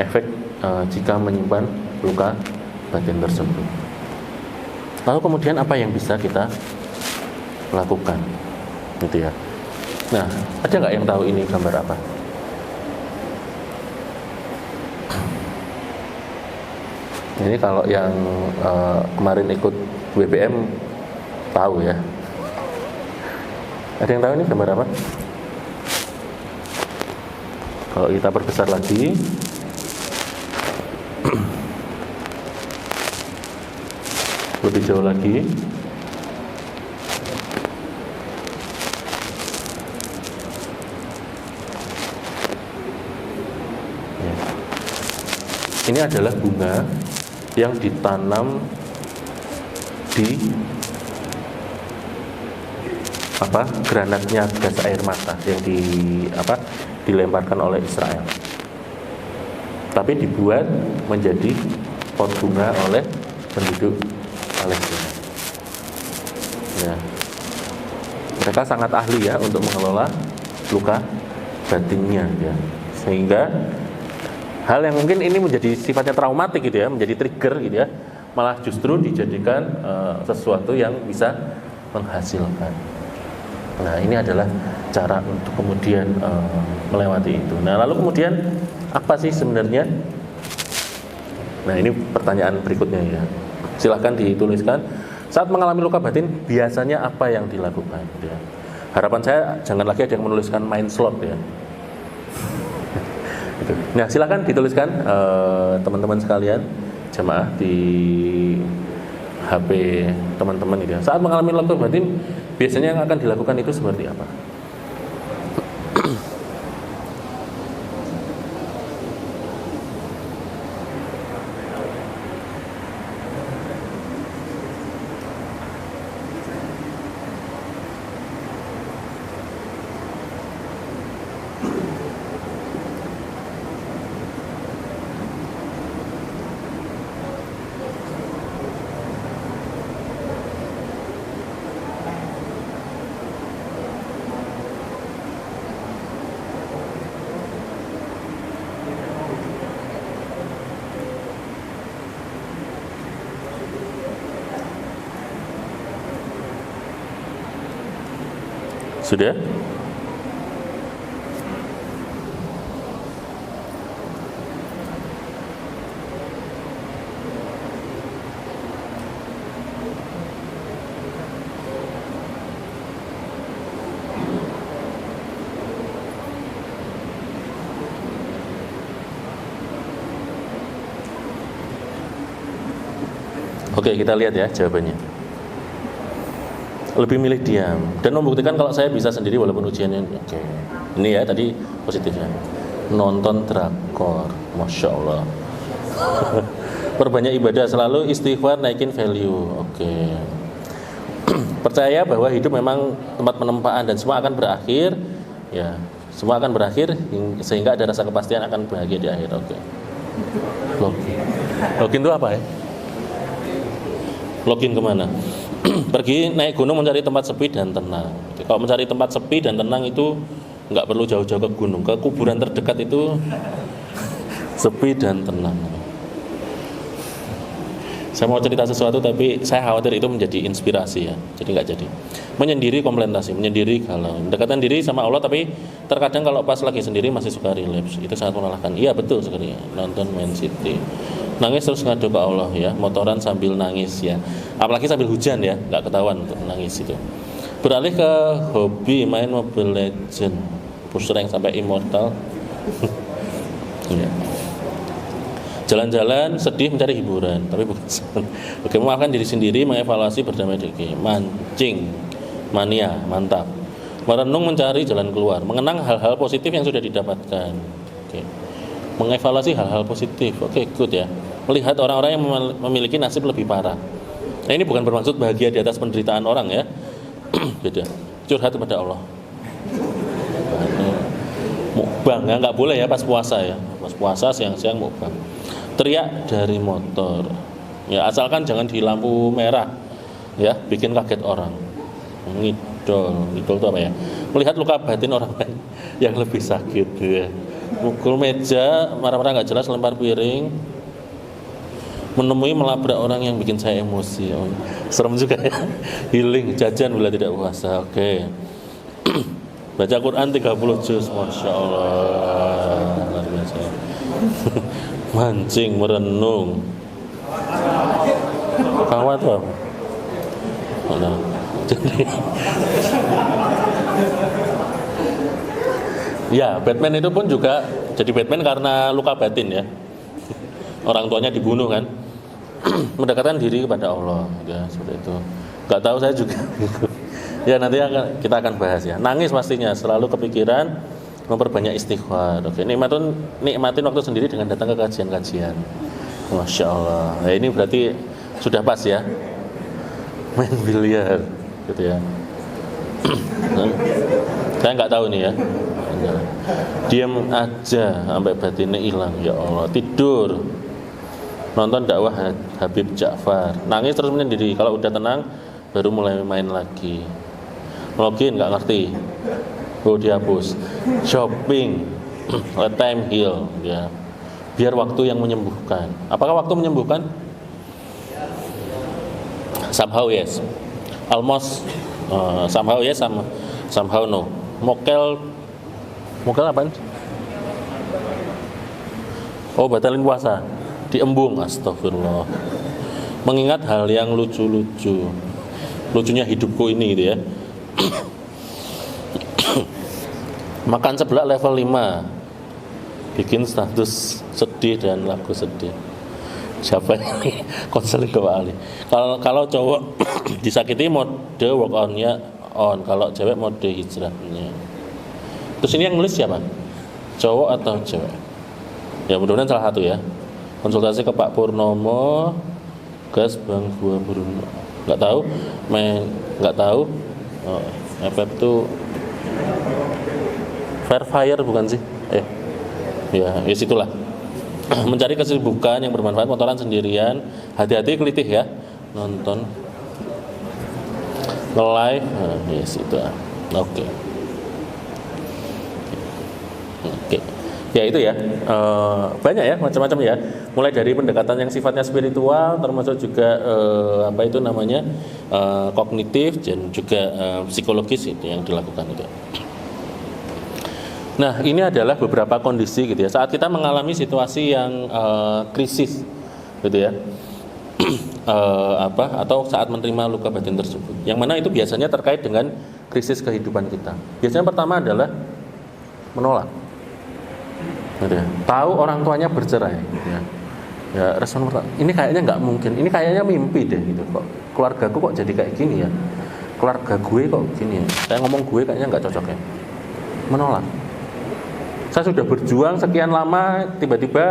efek jika menyimpan luka batin tersebut. Lalu kemudian apa yang bisa kita lakukan, gitu ya. Nah, ada nggak yang tahu ini gambar apa? Ini kalau yang kemarin ikut WBM tahu ya. Ada yang tahu ini gambar apa? Kalau kita perbesar lagi. Lebih jauh lagi. Ya. Ini adalah bunga yang ditanam di granatnya gas air mata yang dilemparkan oleh Israel. Tapi dibuat menjadi pot bunga oleh penduduk Palestina. Ya. Mereka sangat ahli ya untuk mengelola luka batinnya ya. Sehingga hal yang mungkin ini menjadi sifatnya traumatik gitu ya, menjadi trigger gitu ya, malah justru dijadikan sesuatu yang bisa menghasilkan. Nah, ini adalah cara untuk kemudian melewati itu. Nah, lalu kemudian apa sih sebenarnya? Nah, ini pertanyaan berikutnya ya. Silahkan dituliskan. Saat mengalami luka batin, biasanya apa yang dilakukan? Ya. Harapan saya jangan lagi ada yang menuliskan main slot ya. Nah, silahkan dituliskan teman-teman sekalian, jamaah di HP teman-teman itu. Saat mengalami luka batin, biasanya yang akan dilakukan itu seperti apa? Sudah? Oke, kita lihat ya jawabannya. Lebih milih diam dan membuktikan kalau saya bisa sendiri walaupun ujiannya. Oke. Ini ya tadi positifnya. Nonton drakor, masya Allah. Perbanyak ibadah, selalu istighfar, naikin value. Oke. Percaya bahwa hidup memang tempat penempaan dan semua akan berakhir. Ya, semua akan berakhir sehingga ada rasa kepastian akan bahagia di akhir. Oke. Login. Login itu apa ya? Login kemana? Pergi naik gunung mencari tempat sepi dan tenang. Kalau mencari tempat sepi dan tenang itu nggak perlu jauh-jauh ke gunung, ke kuburan terdekat itu sepi dan tenang. Saya mau cerita sesuatu tapi saya khawatir itu menjadi inspirasi ya, jadi nggak jadi. Menyendiri komplentasi, menyendiri galau, mendekatkan diri sama Allah tapi terkadang kalau pas lagi sendiri masih suka relapse, itu sangat melelahkan. Iya betul sekali. Nonton Man City, nangis terus ngadu ke Allah ya, motoran sambil nangis ya, apalagi sambil hujan ya, nggak ketahuan untuk nangis itu. Beralih ke hobi main Mobile Legend, push rank sampai immortal. Ya. Jalan-jalan, sedih mencari hiburan, tapi bukan. Oke, memaafkan diri sendiri, mengevaluasi, berdamai dengan mancing, mania, mantap. Merenung mencari jalan keluar, mengenang hal-hal positif yang sudah didapatkan. Oke. Mengevaluasi hal-hal positif. Oke, good ya. Melihat orang-orang yang memiliki nasib lebih parah. Nah, ini bukan bermaksud bahagia di atas penderitaan orang ya. Beda. Curhat kepada Allah. Mukbang ya, nggak boleh ya pas puasa ya. Pas puasa siang-siang mukbang. Teriak dari motor. Ya, asalkan jangan di lampu merah. Ya, bikin kaget orang. Ngidol itu apa ya? Melihat luka batin orang lain yang lebih sakit ya. Mukul meja, marah-marah nggak jelas, lempar piring. Menemui melabrak orang yang bikin saya emosi. Oh, serem juga ya. Healing, jajan bila tidak puasa. Oke. Baca Quran 30 juz, masya Allah, luar biasa. Mancing, merenung. Kawat apa? Nah, jadi, ya Batman itu pun juga jadi Batman karena luka batin ya. Orang tuanya dibunuh kan. Mendekatkan diri kepada Allah, ya seperti itu. Gak tahu saya juga. Ya nanti kita akan bahas ya. Nangis pastinya, selalu kepikiran, memperbanyak istighfar. Oke, nikmatin waktu sendiri dengan datang ke kajian-kajian. Masya Allah. Nah, ini berarti sudah pas ya. Main biliar, gitu ya. Saya nggak tahu nih ya. Diam aja sampai batinnya hilang. Ya Allah. Tidur. Nonton dakwah Habib Ja'far. Nangis terus menyendiri. Kalau udah tenang, baru mulai main lagi. Login nggak ngerti, dihapus. Shopping, let time heal, ya. Biar waktu yang menyembuhkan. Apakah waktu menyembuhkan? Somehow yes, almost. Somehow yes, somehow no. Mokel apaan? Oh, batalin puasa, diembung, astagfirullah. Mengingat hal yang lucu-lucu. Lucunya hidupku ini gitu ya. Makan seblak level 5, bikin status sedih dan lagu sedih. Siapa ini? Konseling doa Ali. Kalau cowok disakiti mode work on-nya on, kalau cewek mode hijrahnya. Terus ini yang nulis siapa? Cowok atau cewek? Ya mudah-mudahan salah satu ya. Konsultasi ke Pak Purnomo, gas Bang Gua Bruno. Nggak tahu. FF itu Fairfire bukan sih? Ya situlah. Mencari kesibukan yang bermanfaat, motoran sendirian, hati-hati kelitih ya, nonton, nge-live, yes itu. Oke. Ya itu ya, banyak ya macam-macam ya. Mulai dari pendekatan yang sifatnya spiritual, termasuk juga kognitif dan juga psikologis itu yang dilakukan itu. Nah ini adalah beberapa kondisi gitu ya. Saat kita mengalami situasi yang krisis gitu ya, atau saat menerima luka batin tersebut, yang mana itu biasanya terkait dengan krisis kehidupan kita. Biasanya pertama adalah menolak. Gitu ya. Tahu orang tuanya bercerai gitu ya. Ya, respon pertama, ini kayaknya nggak mungkin, ini kayaknya mimpi deh gitu. Kok keluargaku kok jadi kayak gini ya? Keluarga gue kok gini ya? Saya ngomong gue kayaknya nggak cocok ya. Menolak. Saya sudah berjuang sekian lama, tiba-tiba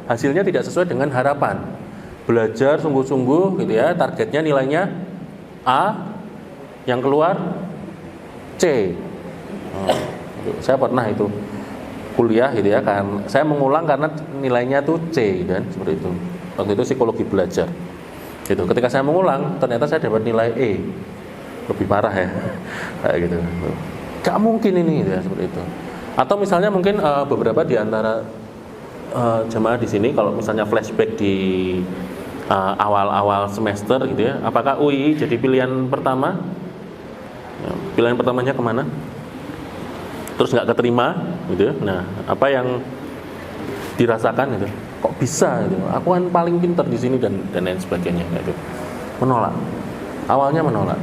hasilnya tidak sesuai dengan harapan. Belajar sungguh-sungguh gitu ya, targetnya nilainya A, yang keluar C. Saya pernah itu kuliah gitu ya kan, saya mengulang karena nilainya tuh C dan seperti itu. Waktu itu psikologi belajar. Gitu. Ketika saya mengulang, ternyata saya dapat nilai E. Lebih parah ya. Kayak gitu. Gak mungkin ini gitu ya, seperti itu. Atau misalnya mungkin beberapa di antara jemaah di sini kalau misalnya flashback di awal-awal semester gitu ya, apakah UI jadi pilihan pertama? Ya, pilihan pertamanya kemana? Terus nggak keterima gitu ya. Nah, apa yang dirasakan gitu? Kok bisa gitu? Aku kan paling pintar di sini dan lain sebagainya gitu. Menolak. Awalnya menolak.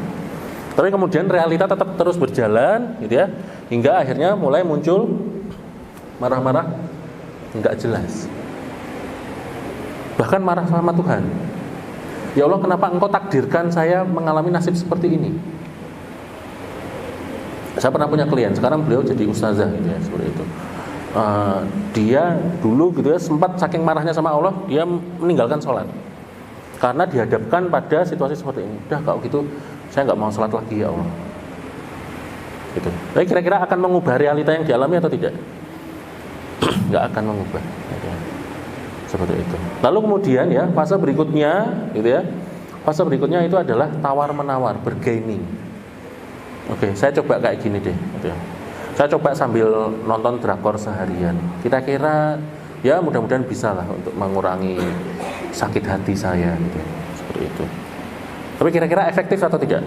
Tapi kemudian realita tetap terus berjalan gitu ya. Hingga akhirnya mulai muncul marah-marah nggak jelas. Bahkan marah sama Tuhan. Ya Allah, kenapa Engkau takdirkan saya mengalami nasib seperti ini? Saya pernah punya klien, sekarang beliau jadi ustazah gitu ya, seperti itu. Dia dulu gitu ya sempat saking marahnya sama Allah, dia meninggalkan sholat karena dihadapkan pada situasi seperti ini. Udah kalau gitu, saya nggak mau sholat lagi ya Allah. Gitu. Tapi kira-kira akan mengubah realita yang dialami atau tidak? Nggak akan mengubah. Gitu ya. Seperti itu. Lalu kemudian ya fase berikutnya, gitu ya. Fase berikutnya itu adalah tawar menawar, bergaining. Oke, saya coba kayak gini deh gitu ya. Saya coba sambil nonton drakor seharian. Kira-kira ya mudah-mudahan bisa lah untuk mengurangi sakit hati saya gitu. Seperti itu. Tapi kira-kira efektif atau tidak?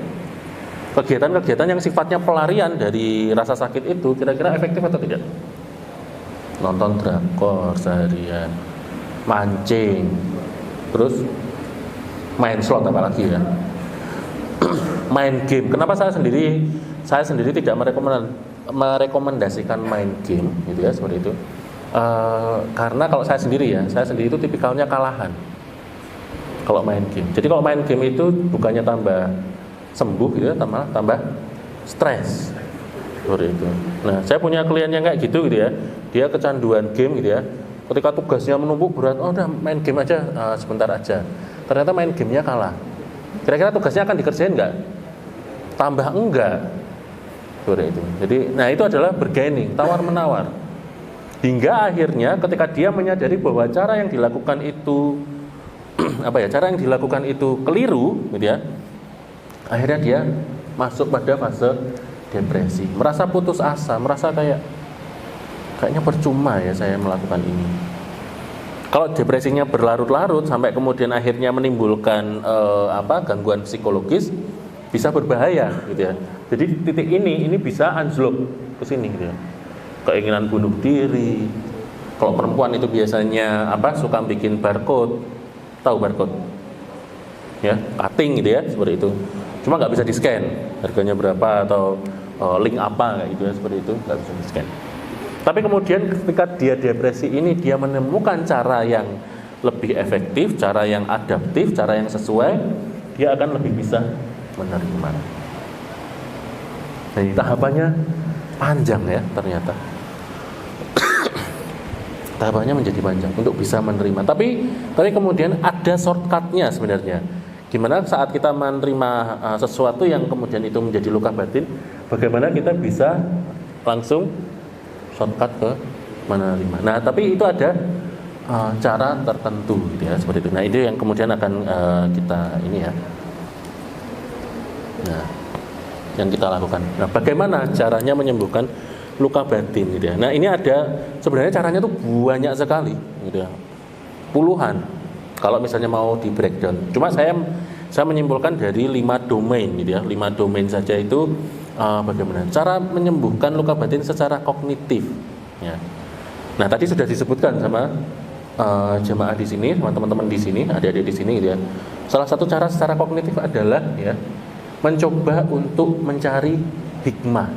Kegiatan-kegiatan yang sifatnya pelarian dari rasa sakit itu kira-kira efektif atau tidak? Nonton drakor seharian, mancing, terus main slot apalagi ya. Main game. Kenapa saya sendiri tidak merekomendasikan main game gitu ya, seperti itu. Karena kalau saya sendiri itu tipikalnya kalahan kalau main game. Jadi kalau main game itu bukannya tambah sembuh gitu ya, tambah stres seperti itu. Nah, saya punya klien yang kayak gitu ya. Dia kecanduan game gitu ya. Ketika tugasnya menumpuk berat, oh udah main game aja sebentar aja. Ternyata main gamenya kalah. Kira-kira tugasnya akan dikerjain nggak? Tambah enggak. Seperti itu. Jadi, nah itu adalah bergaining, tawar menawar. Hingga akhirnya ketika dia menyadari bahwa cara yang dilakukan itu cara yang dilakukan itu keliru, gitu ya. Akhirnya dia masuk pada fase depresi, merasa putus asa, merasa kayaknya percuma ya saya melakukan ini. Kalau depresinya berlarut-larut sampai kemudian akhirnya menimbulkan gangguan psikologis, bisa berbahaya gitu ya. Jadi titik ini bisa anjlok ke sini gitu ya. Keinginan bunuh diri. Kalau perempuan itu biasanya suka bikin barcode. Tahu barcode? Ya, cutting gitu ya, seperti itu. Cuma nggak bisa di-scan. Harganya berapa atau link apa kayak gitu ya, seperti itu nggak bisa di-scan. Tapi kemudian ketika dia depresi ini, dia menemukan cara yang lebih efektif, cara yang adaptif, cara yang sesuai, dia akan lebih bisa menerima. Jadi tahapannya panjang ya ternyata. Tahapannya menjadi panjang untuk bisa menerima. Tapi kemudian ada shortcutnya sebenarnya. Gimana saat kita menerima sesuatu yang kemudian itu menjadi luka batin, bagaimana kita bisa langsung shortcut ke menerima. Nah, tapi itu ada cara tertentu gitu ya, seperti itu. Nah, itu yang kemudian akan kita ini ya. Nah, yang kita lakukan. Nah, bagaimana caranya menyembuhkan luka batin gitu ya. Nah, ini ada sebenarnya caranya tuh banyak sekali gitu ya. Puluhan kalau misalnya mau di breakdown. Cuma saya menyimpulkan dari 5 domain gitu ya. 5 domain saja itu bagaimana cara menyembuhkan luka batin secara kognitif ya. Nah, tadi sudah disebutkan sama jemaah di sini, sama teman-teman di sini, adik-adik di sini gitu ya. Salah satu cara secara kognitif adalah ya mencoba untuk mencari hikmah,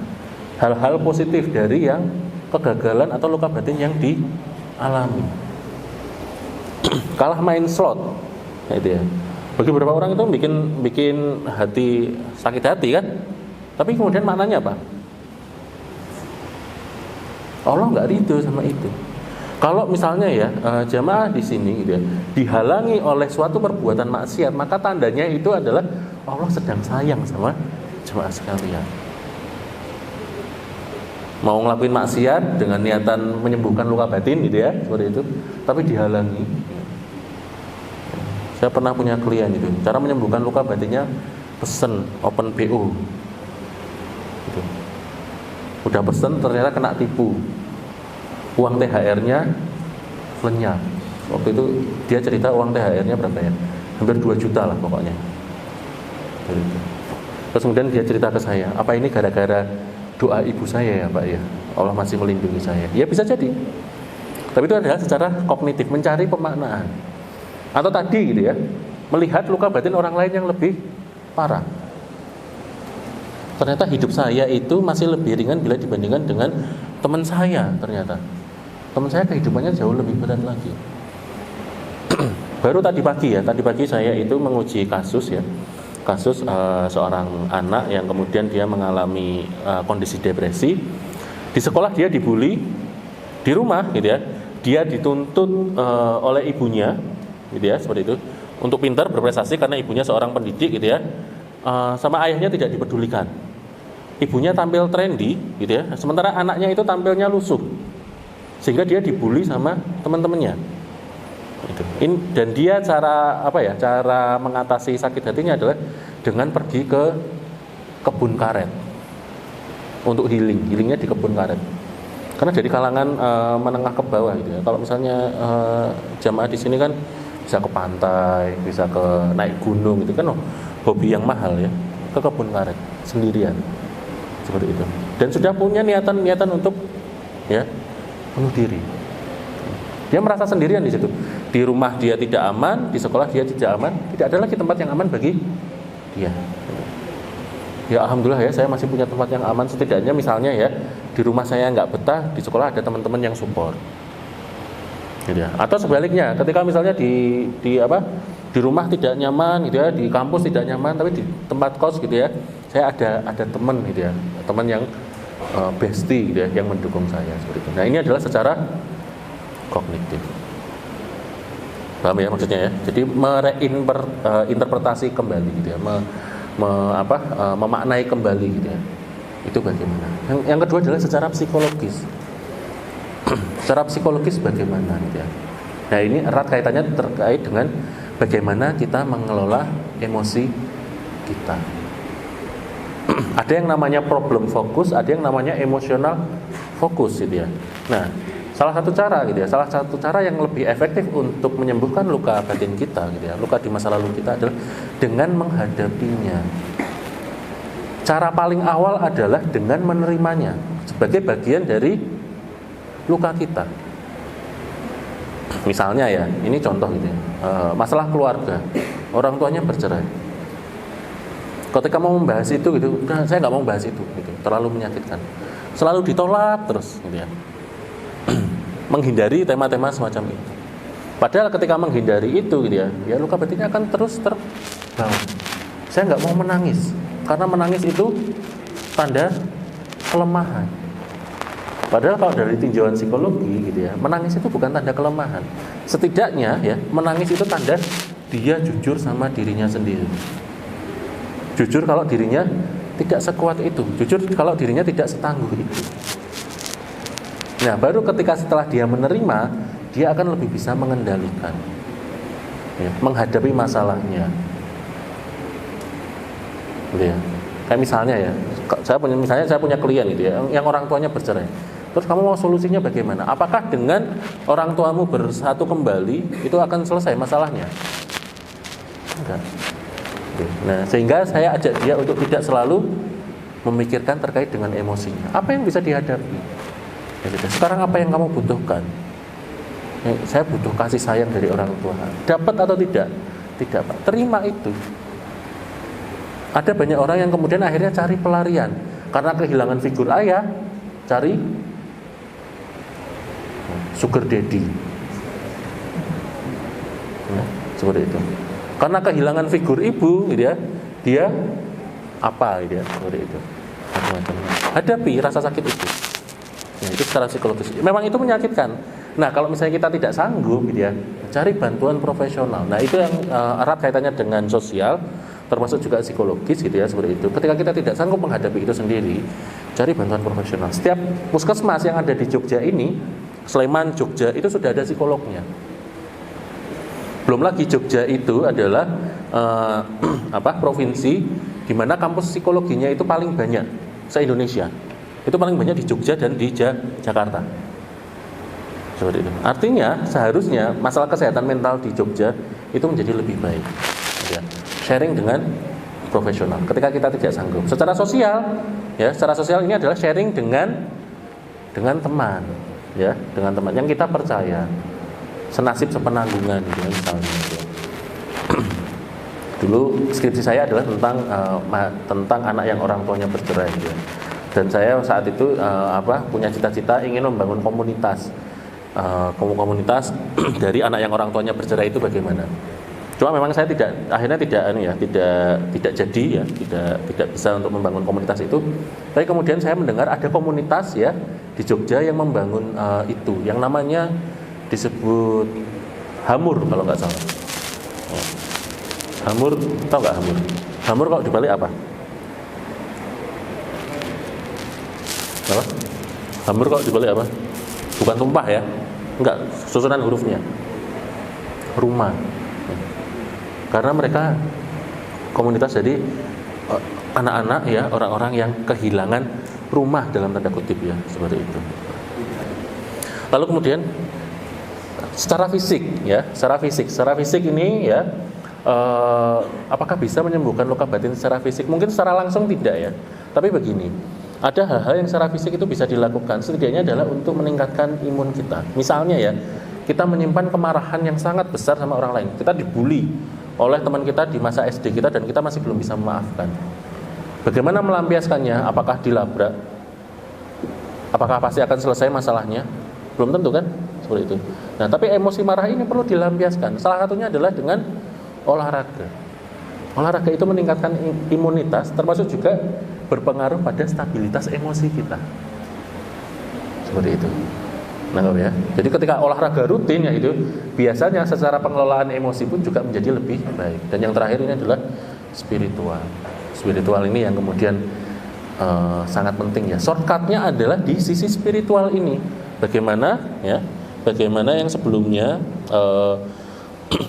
hal-hal positif dari yang kegagalan atau luka batin yang dialami. kalah main slot, itu ya. Bagi beberapa orang itu bikin hati sakit hati kan, tapi kemudian maknanya apa? Allah nggak ridho sama itu. Kalau misalnya ya jamaah di sini gitu ya, dihalangi oleh suatu perbuatan maksiat, maka tandanya itu adalah Allah sedang sayang sama jamaah sekalian. Mau ngelakuin maksiat dengan niatan menyembuhkan luka batin gitu ya, seperti itu, tapi dihalangi. Saya pernah punya klien itu, cara menyembuhkan luka batinnya pesen open PO. Gitu. Udah pesen ternyata kena tipu. Uang THR-nya lenyap. Waktu itu dia cerita uang THR-nya berapa ya? Hampir 2 juta lah pokoknya. Terus kemudian dia cerita ke saya, apa ini gara-gara doa ibu saya ya Pak ya? Allah masih melindungi saya. Ya bisa jadi. Tapi itu adalah secara kognitif, mencari pemaknaan. Atau tadi gitu ya, melihat luka batin orang lain yang lebih parah. Ternyata hidup saya itu masih lebih ringan bila dibandingkan dengan teman saya ternyata. Teman saya kehidupannya jauh lebih berat lagi. Baru tadi pagi saya itu menguji kasus ya. Kasus seorang anak yang kemudian dia mengalami kondisi depresi. Di sekolah dia dibully, di rumah gitu ya. Dia dituntut oleh ibunya gitu ya, seperti itu, untuk pintar berprestasi karena ibunya seorang pendidik gitu ya. Sama ayahnya tidak dipedulikan. Ibunya tampil trendy gitu ya, sementara anaknya itu tampilnya lusuh. Sehingga dia dibully sama teman-temannya. Dan dia cara mengatasi sakit hatinya adalah dengan pergi ke kebun karet untuk healingnya di kebun karet. Karena dari kalangan menengah ke bawah gitu ya. Kalau misalnya jamaah di sini kan bisa ke pantai, bisa ke naik gunung gitu kan, hobi yang mahal ya, ke kebun karet sendirian seperti itu. Dan sudah punya niatan untuk ya bunuh diri. Dia merasa sendirian di situ. Di rumah dia tidak aman, di sekolah dia tidak aman, tidak ada lagi tempat yang aman bagi dia. Ya alhamdulillah ya, saya masih punya tempat yang aman setidaknya. Misalnya ya, di rumah saya nggak betah, di sekolah ada teman-teman yang support. Gitu ya. Atau sebaliknya, ketika misalnya di rumah tidak nyaman gitu ya, di kampus tidak nyaman, tapi di tempat kos gitu ya, saya ada teman gitu ya, teman yang bestie gitu ya, yang mendukung saya seperti itu. Nah ini adalah secara kognitif. Paham ya maksudnya ya? Jadi mereinterpretasi kembali gitu ya, memaknai kembali gitu ya. Itu bagaimana? Yang kedua adalah secara psikologis. Secara psikologis bagaimana gitu ya. Nah ini erat kaitannya terkait dengan bagaimana kita mengelola emosi kita. Ada yang namanya problem fokus, ada yang namanya emosional fokus gitu ya. Nah, salah satu cara yang lebih efektif untuk menyembuhkan luka batin kita gitu ya, luka di masa lalu kita adalah dengan menghadapinya. Cara paling awal adalah dengan menerimanya sebagai bagian dari luka kita. Misalnya ya, ini contoh gitu ya, masalah keluarga, orang tuanya bercerai. Ketika mau membahas itu gitu, udah saya nggak mau membahas itu gitu, terlalu menyakitkan. Selalu ditolak terus gitu ya. Menghindari tema-tema semacam itu. Padahal ketika menghindari itu gitu ya, luka batinnya akan terus terbawa. Saya nggak mau menangis, karena menangis itu tanda kelemahan. Padahal kalau dari tinjauan psikologi gitu ya, menangis itu bukan tanda kelemahan. Setidaknya ya, menangis itu tanda dia jujur sama dirinya sendiri. Jujur kalau dirinya tidak sekuat itu, jujur kalau dirinya tidak setangguh itu. Nah, baru ketika setelah dia menerima, dia akan lebih bisa mengendalikan, ya, menghadapi masalahnya. Gitu ya. Kayak misalnya ya, saya punya klien gitu ya, yang orang tuanya bercerai. Terus kamu mau solusinya bagaimana? Apakah dengan orang tuamu bersatu kembali itu akan selesai masalahnya? Enggak. Nah, sehingga saya ajak dia untuk tidak selalu memikirkan terkait dengan emosinya. Apa yang bisa dihadapi? Sekarang apa yang kamu butuhkan? Saya butuh kasih sayang dari orang tua. Dapat atau tidak? Tidak, Pak. Terima itu. Ada banyak orang yang kemudian akhirnya cari pelarian karena kehilangan figur ayah, cari sugar daddy. Ya, seperti itu. Karena kehilangan figur ibu, gitu ya, dia apa, gitu ya, seperti itu. Macam-macam. Hadapi rasa sakit itu. Ya, itu secara psikologis. Memang itu menyakitkan. Nah, kalau misalnya kita tidak sanggup, gitu ya, cari bantuan profesional. Nah, itu yang erat kaitannya dengan sosial, termasuk juga psikologis, gitu ya, seperti itu. Ketika kita tidak sanggup menghadapi itu sendiri, cari bantuan profesional. Setiap puskesmas yang ada di Jogja ini, Sleman, Jogja, itu sudah ada psikolognya. Belum lagi Jogja itu adalah provinsi di mana kampus psikologinya itu paling banyak se-Indonesia. Itu paling banyak di Jogja dan di Jakarta. Seperti itu. Artinya seharusnya masalah kesehatan mental di Jogja itu menjadi lebih baik. Ya. Sharing dengan profesional. Ketika kita tidak sanggup, secara sosial, ya, secara sosial ini adalah sharing dengan teman, ya, dengan teman yang kita percaya, senasib sepenanggungan, gitu, misalnya. Ya. Dulu skripsi saya adalah tentang anak yang orang tuanya bercerai, ya. Dan saya saat itu punya cita-cita ingin membangun komunitas dari anak yang orang tuanya bercerai itu bagaimana. Cuma memang saya akhirnya tidak jadi, ya, tidak bisa untuk membangun komunitas itu. Tapi kemudian saya mendengar ada komunitas, ya, di Jogja yang membangun itu, yang namanya disebut Hamur kalau nggak salah. Hamur, tahu nggak Hamur? Hamur kalau dibalik apa? Apa? Hamur kalau dibalik apa? Bukan tumpah, ya? Enggak, susunan hurufnya. Rumah. Karena mereka komunitas jadi anak-anak, ya, orang-orang yang kehilangan rumah dalam tanda kutip, ya, seperti itu. Lalu kemudian secara fisik ini, ya, apakah bisa menyembuhkan luka batin secara fisik? Mungkin secara langsung tidak, ya. Tapi begini, ada hal-hal yang secara fisik itu bisa dilakukan, setidaknya adalah untuk meningkatkan imun kita. Misalnya, ya, kita menyimpan kemarahan yang sangat besar sama orang lain. Kita dibully oleh teman kita di masa SD kita dan kita masih belum bisa memaafkan. Bagaimana melampiaskannya? Apakah dilabrak? Apakah pasti akan selesai masalahnya? Belum tentu, kan? Seperti itu. Nah, tapi emosi marah ini perlu dilampiaskan. Salah satunya adalah dengan olahraga. Olahraga itu meningkatkan imunitas, termasuk juga berpengaruh pada stabilitas emosi kita. Seperti itu. Nah, ya. Jadi ketika olahraga rutin, ya, itu biasanya secara pengelolaan emosi pun juga menjadi lebih baik. Dan yang terakhir ini adalah spiritual. Spiritual ini yang kemudian sangat penting, ya. Shortcutnya adalah di sisi spiritual ini. Bagaimana yang sebelumnya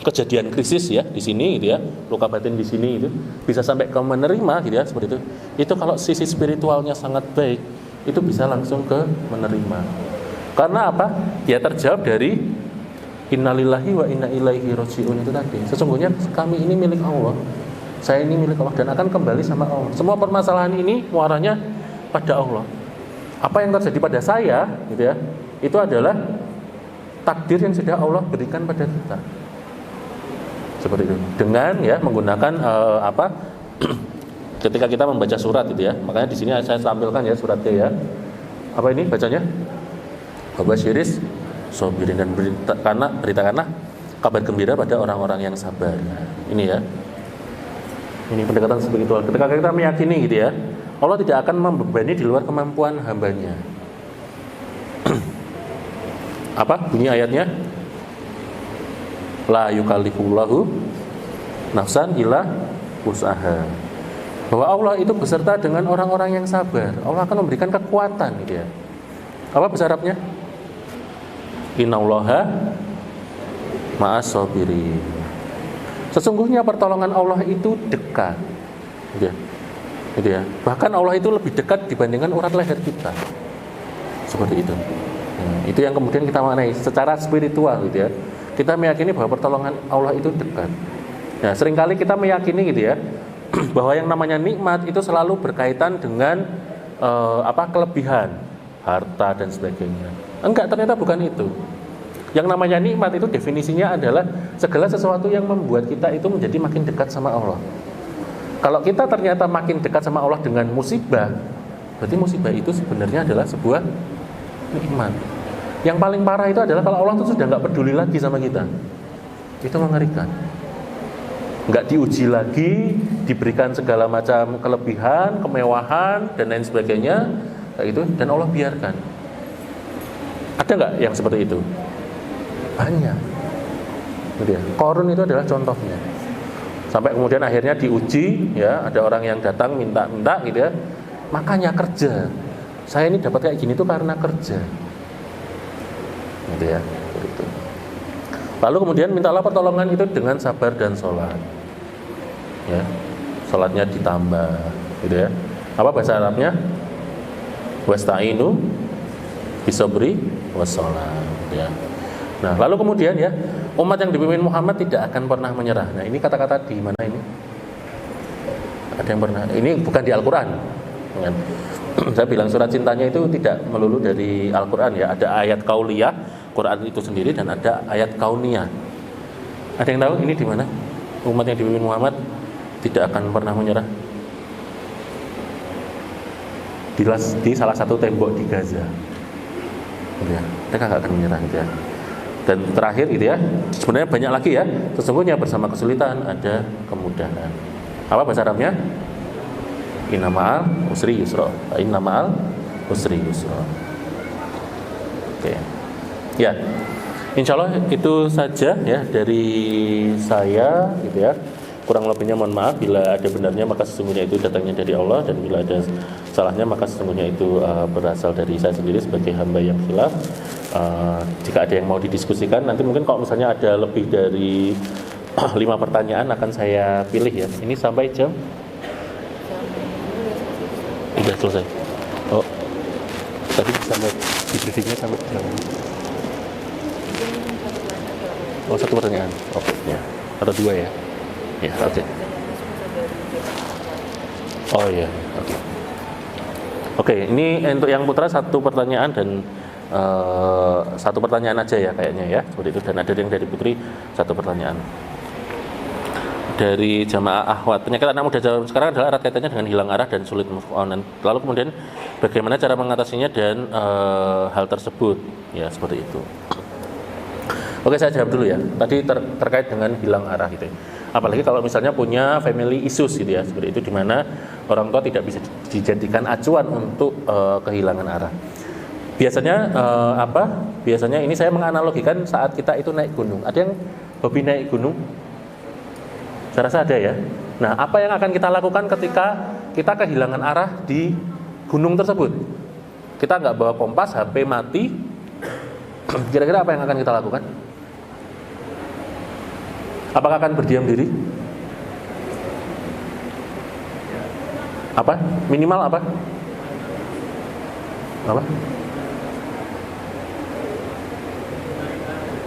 kejadian krisis, ya, di sini, gitu, ya, luka batin di sini itu bisa sampai ke menerima, gitu, ya, seperti itu. Itu kalau sisi spiritualnya sangat baik, itu bisa langsung ke menerima. Karena apa? Dia terjawab dari innalillahi wa inna ilaihi raji'un itu tadi. Sesungguhnya kami ini milik Allah. Saya ini milik Allah dan akan kembali sama Allah. Semua permasalahan ini muaranya pada Allah. Apa yang terjadi pada saya, gitu, ya, itu adalah takdir yang sudah Allah berikan pada kita. Seperti itu. Dengan, ya, menggunakan ketika kita membaca surat, gitu, ya. Makanya di sini saya tampilkan, ya, suratnya, ya. Apa ini bacanya? Babasyiris sobirin, dan beritakanlah kabar gembira pada orang-orang yang sabar. Ini, ya. Ini pendekatan spiritual. Ketika kita meyakini, gitu, ya, Allah tidak akan membebani di luar kemampuan hambanya. Apa bunyi ayatnya? La yukallifullahu nafsan illa wus'aha. Bahwa Allah itu beserta dengan orang-orang yang sabar. Allah akan memberikan kekuatan, gitu, ya. Apa bahasa Arabnya? Innallaha ma'as sabirin. Sesungguhnya pertolongan Allah itu dekat, gitu, ya. Gitu, ya. Bahkan Allah itu lebih dekat dibandingkan urat leher kita. Seperti itu. Itu yang kemudian kita maknai secara spiritual, gitu, ya. Kita meyakini bahwa pertolongan Allah itu dekat. Nah, seringkali kita meyakini, gitu, ya, bahwa yang namanya nikmat itu selalu berkaitan dengan kelebihan, harta dan sebagainya. Enggak, ternyata bukan itu. Yang namanya nikmat itu definisinya adalah segala sesuatu yang membuat kita itu menjadi makin dekat sama Allah. Kalau kita ternyata makin dekat sama Allah dengan musibah, berarti musibah itu sebenarnya adalah sebuah nikmat. Yang paling parah itu adalah kalau Allah itu sudah nggak peduli lagi sama kita. Itu mengerikan. Nggak diuji lagi, diberikan segala macam kelebihan, kemewahan dan lain sebagainya, kayak gitu, dan Allah biarkan. Ada nggak yang seperti itu? Banyak. Gitu ya. Qarun itu adalah contohnya. Sampai kemudian akhirnya diuji, ya, ada orang yang datang minta gitu ya, makanya kerja. Saya ini dapat kayak gini tuh karena kerja. Gitu ya. Gitu. Lalu kemudian mintalah pertolongan itu dengan sabar dan sholat. Ya, sholatnya ditambah, gitu ya. Apa bahasa Arabnya? Wasta'inu bisabri wassalam. Ya. Nah, lalu kemudian ya, umat yang dipimpin Muhammad tidak akan pernah menyerah. Nah, ini kata-kata di mana ini? Ada yang pernah? Ini bukan di Al-Quran. Kan? Saya bilang surat cintanya itu tidak melulu dari Al-Quran ya. Ada ayat kauliyah, Quran itu sendiri, dan ada ayat kauniyah. Ada yang tahu ini di mana? Umat yang dipimpin Muhammad tidak akan pernah menyerah. Di salah satu tembok di Gaza. Ya, mereka nggak akan menyerah gitu ya. Dan terakhir gitu ya, sebenarnya banyak lagi ya. Sesungguhnya bersama kesulitan ada kemudahan. Apa bahasa Arabnya? Inna ma'al usri yusra. Inna ma'al usri yusra. Oke. Ya. Insya Allah itu saja ya dari saya gitu ya. Kurang lebihnya mohon maaf, bila ada benarnya maka sesungguhnya itu datangnya dari Allah, dan bila ada salahnya maka sesungguhnya itu berasal dari saya sendiri sebagai hamba yang khilaf. Jika ada yang mau didiskusikan, nanti mungkin kalau misalnya ada lebih dari 5 pertanyaan akan saya pilih ya. Ini sampai jam sudah selesai. Oh, tadi sampai di briefingnya sampai jam. Oh, 1 pertanyaan. Oke, ya. Atau 2 ya. Ya, oke. Oh ya, oke. Oke, ini untuk yang putra 1 pertanyaan dan 1 pertanyaan aja ya kayaknya ya, seperti itu. Dan ada yang dari putri 1 pertanyaan. Dari jamaah akhwat, penyakit anak muda zaman sekarang adalah erat kaitannya dengan hilang arah dan sulit move on. Lalu kemudian bagaimana cara mengatasinya dan hal tersebut, ya seperti itu. Oke, saya jawab dulu ya. Tadi terkait dengan hilang arah gitu ya. Apalagi kalau misalnya punya family issues gitu ya, seperti itu, di mana orang tua tidak bisa dijadikan acuan untuk kehilangan arah. Biasanya Biasanya ini saya menganalogikan saat kita itu naik gunung. Ada yang hobi naik gunung? Saya rasa ada ya. Nah, apa yang akan kita lakukan ketika kita kehilangan arah di gunung tersebut? Kita nggak bawa kompas, HP mati. Kira-kira apa yang akan kita lakukan? Apakah akan berdiam diri? Apa? Minimal apa? Apa?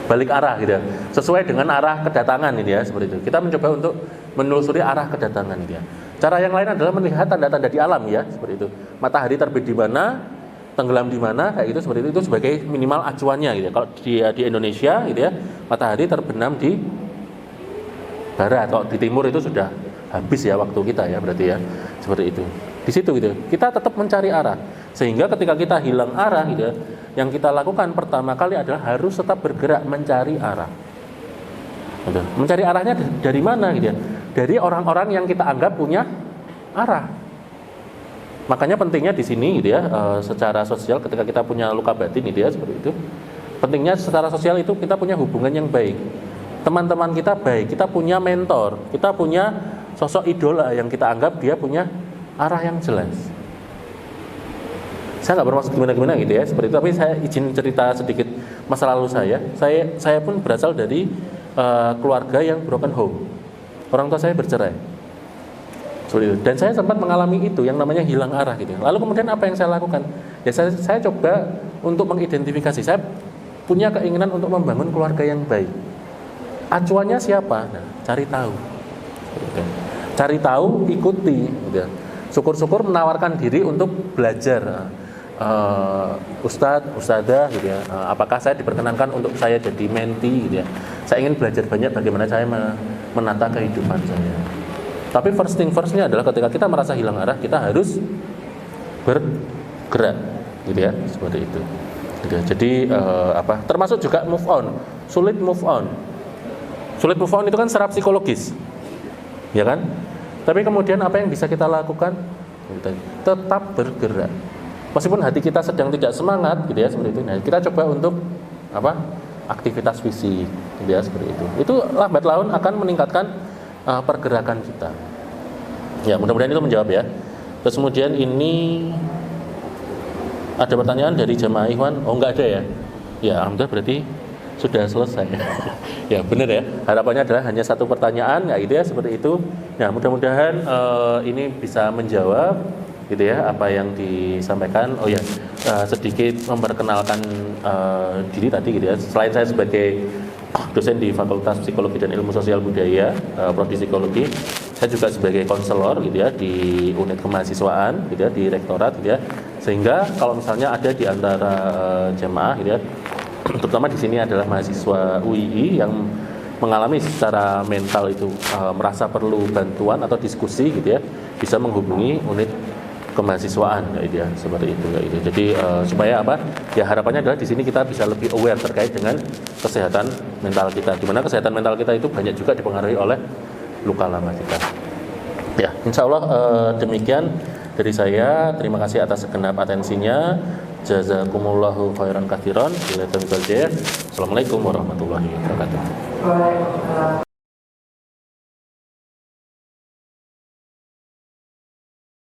Balik arah gitu ya. Sesuai dengan arah kedatangan ini ya, seperti itu. Kita mencoba untuk menelusuri arah kedatangan gitu ya. Cara yang lain adalah melihat tanda-tanda di alam ya, seperti itu. Matahari terbit di mana, tenggelam di mana, kayak gitu, seperti itu sebagai minimal acuannya gitu ya. Kalau di Indonesia gitu ya, matahari terbenam di barat, kalau di timur itu sudah habis ya waktu kita ya, berarti ya seperti itu. Di situ gitu, kita tetap mencari arah, sehingga ketika kita hilang arah gitu ya, yang kita lakukan pertama kali adalah harus tetap bergerak mencari arah. Gitu. Mencari arahnya dari mana gitu ya? Dari orang-orang yang kita anggap punya arah. Makanya pentingnya di sini gitu ya, secara sosial ketika kita punya luka batin gitu ya, seperti itu. Pentingnya secara sosial itu kita punya hubungan yang baik. Teman-teman kita baik, kita punya mentor, kita punya sosok idola yang kita anggap dia punya arah yang jelas. Saya nggak bermaksud gimana-gimana gitu ya, seperti itu. Tapi saya izin cerita sedikit masa lalu saya. Saya pun berasal dari keluarga yang broken home. Orang tua saya bercerai. Seperti itu. Dan saya sempat mengalami itu yang namanya hilang arah gitu. Lalu kemudian apa yang saya lakukan? Ya saya coba untuk mengidentifikasi. Saya punya keinginan untuk membangun keluarga yang baik. Acuannya siapa? Nah, cari tahu. Cari tahu, ikuti. Syukur-syukur menawarkan diri untuk belajar. Ustadz, ustadzah, gitu ya. Apakah saya diperkenankan untuk saya jadi menti? Gitu ya. Saya ingin belajar banyak bagaimana saya menata kehidupan saya. Tapi first thing firstnya adalah ketika kita merasa hilang arah, kita harus bergerak, gitu ya, seperti itu. Gitu ya. Jadi termasuk juga move on, sulit move on. Sulit move on itu kan secara psikologis, ya kan? Tapi kemudian apa yang bisa kita lakukan? Tetap bergerak. Meskipun hati kita sedang tidak semangat, gitu ya, seperti itu. Nah, kita coba untuk apa? Aktivitas fisik, gitu ya, seperti itu. Itu lambat laun akan meningkatkan pergerakan kita. Ya, mudah-mudahan itu menjawab ya. Terus kemudian ini ada pertanyaan dari jamaah Ikhwan. Oh, enggak ada ya? Ya, alhamdulillah berarti sudah selesai. Ya, benar ya. Harapannya adalah hanya satu pertanyaan, ya, gitu ya, seperti itu. Nah, mudah-mudahan ini bisa menjawab, gitu ya, apa yang disampaikan. Oh ya, sedikit memperkenalkan diri tadi, gitu ya. Selain saya sebagai dosen di Fakultas Psikologi dan Ilmu Sosial Budaya, Prodi Psikologi, saya juga sebagai konselor, gitu ya, di unit kemahasiswaan, gitu ya, di rektorat, gitu ya. Sehingga kalau misalnya ada di antara jemaah, gitu ya, terutama di sini adalah mahasiswa UII yang mengalami secara mental itu merasa perlu bantuan atau diskusi, gitu ya, bisa menghubungi unit kemahasiswaan, gitu ya, seperti itu, gitu. Jadi supaya apa? Ya, harapannya adalah di sini kita bisa lebih aware terkait dengan kesehatan mental kita. Di mana kesehatan mental kita itu banyak juga dipengaruhi oleh luka lama kita. Ya, insya Allah demikian dari saya. Terima kasih atas segenap atensinya. Jazakumullahu khairan katsiran. Assalamualaikum warahmatullahi wabarakatuh.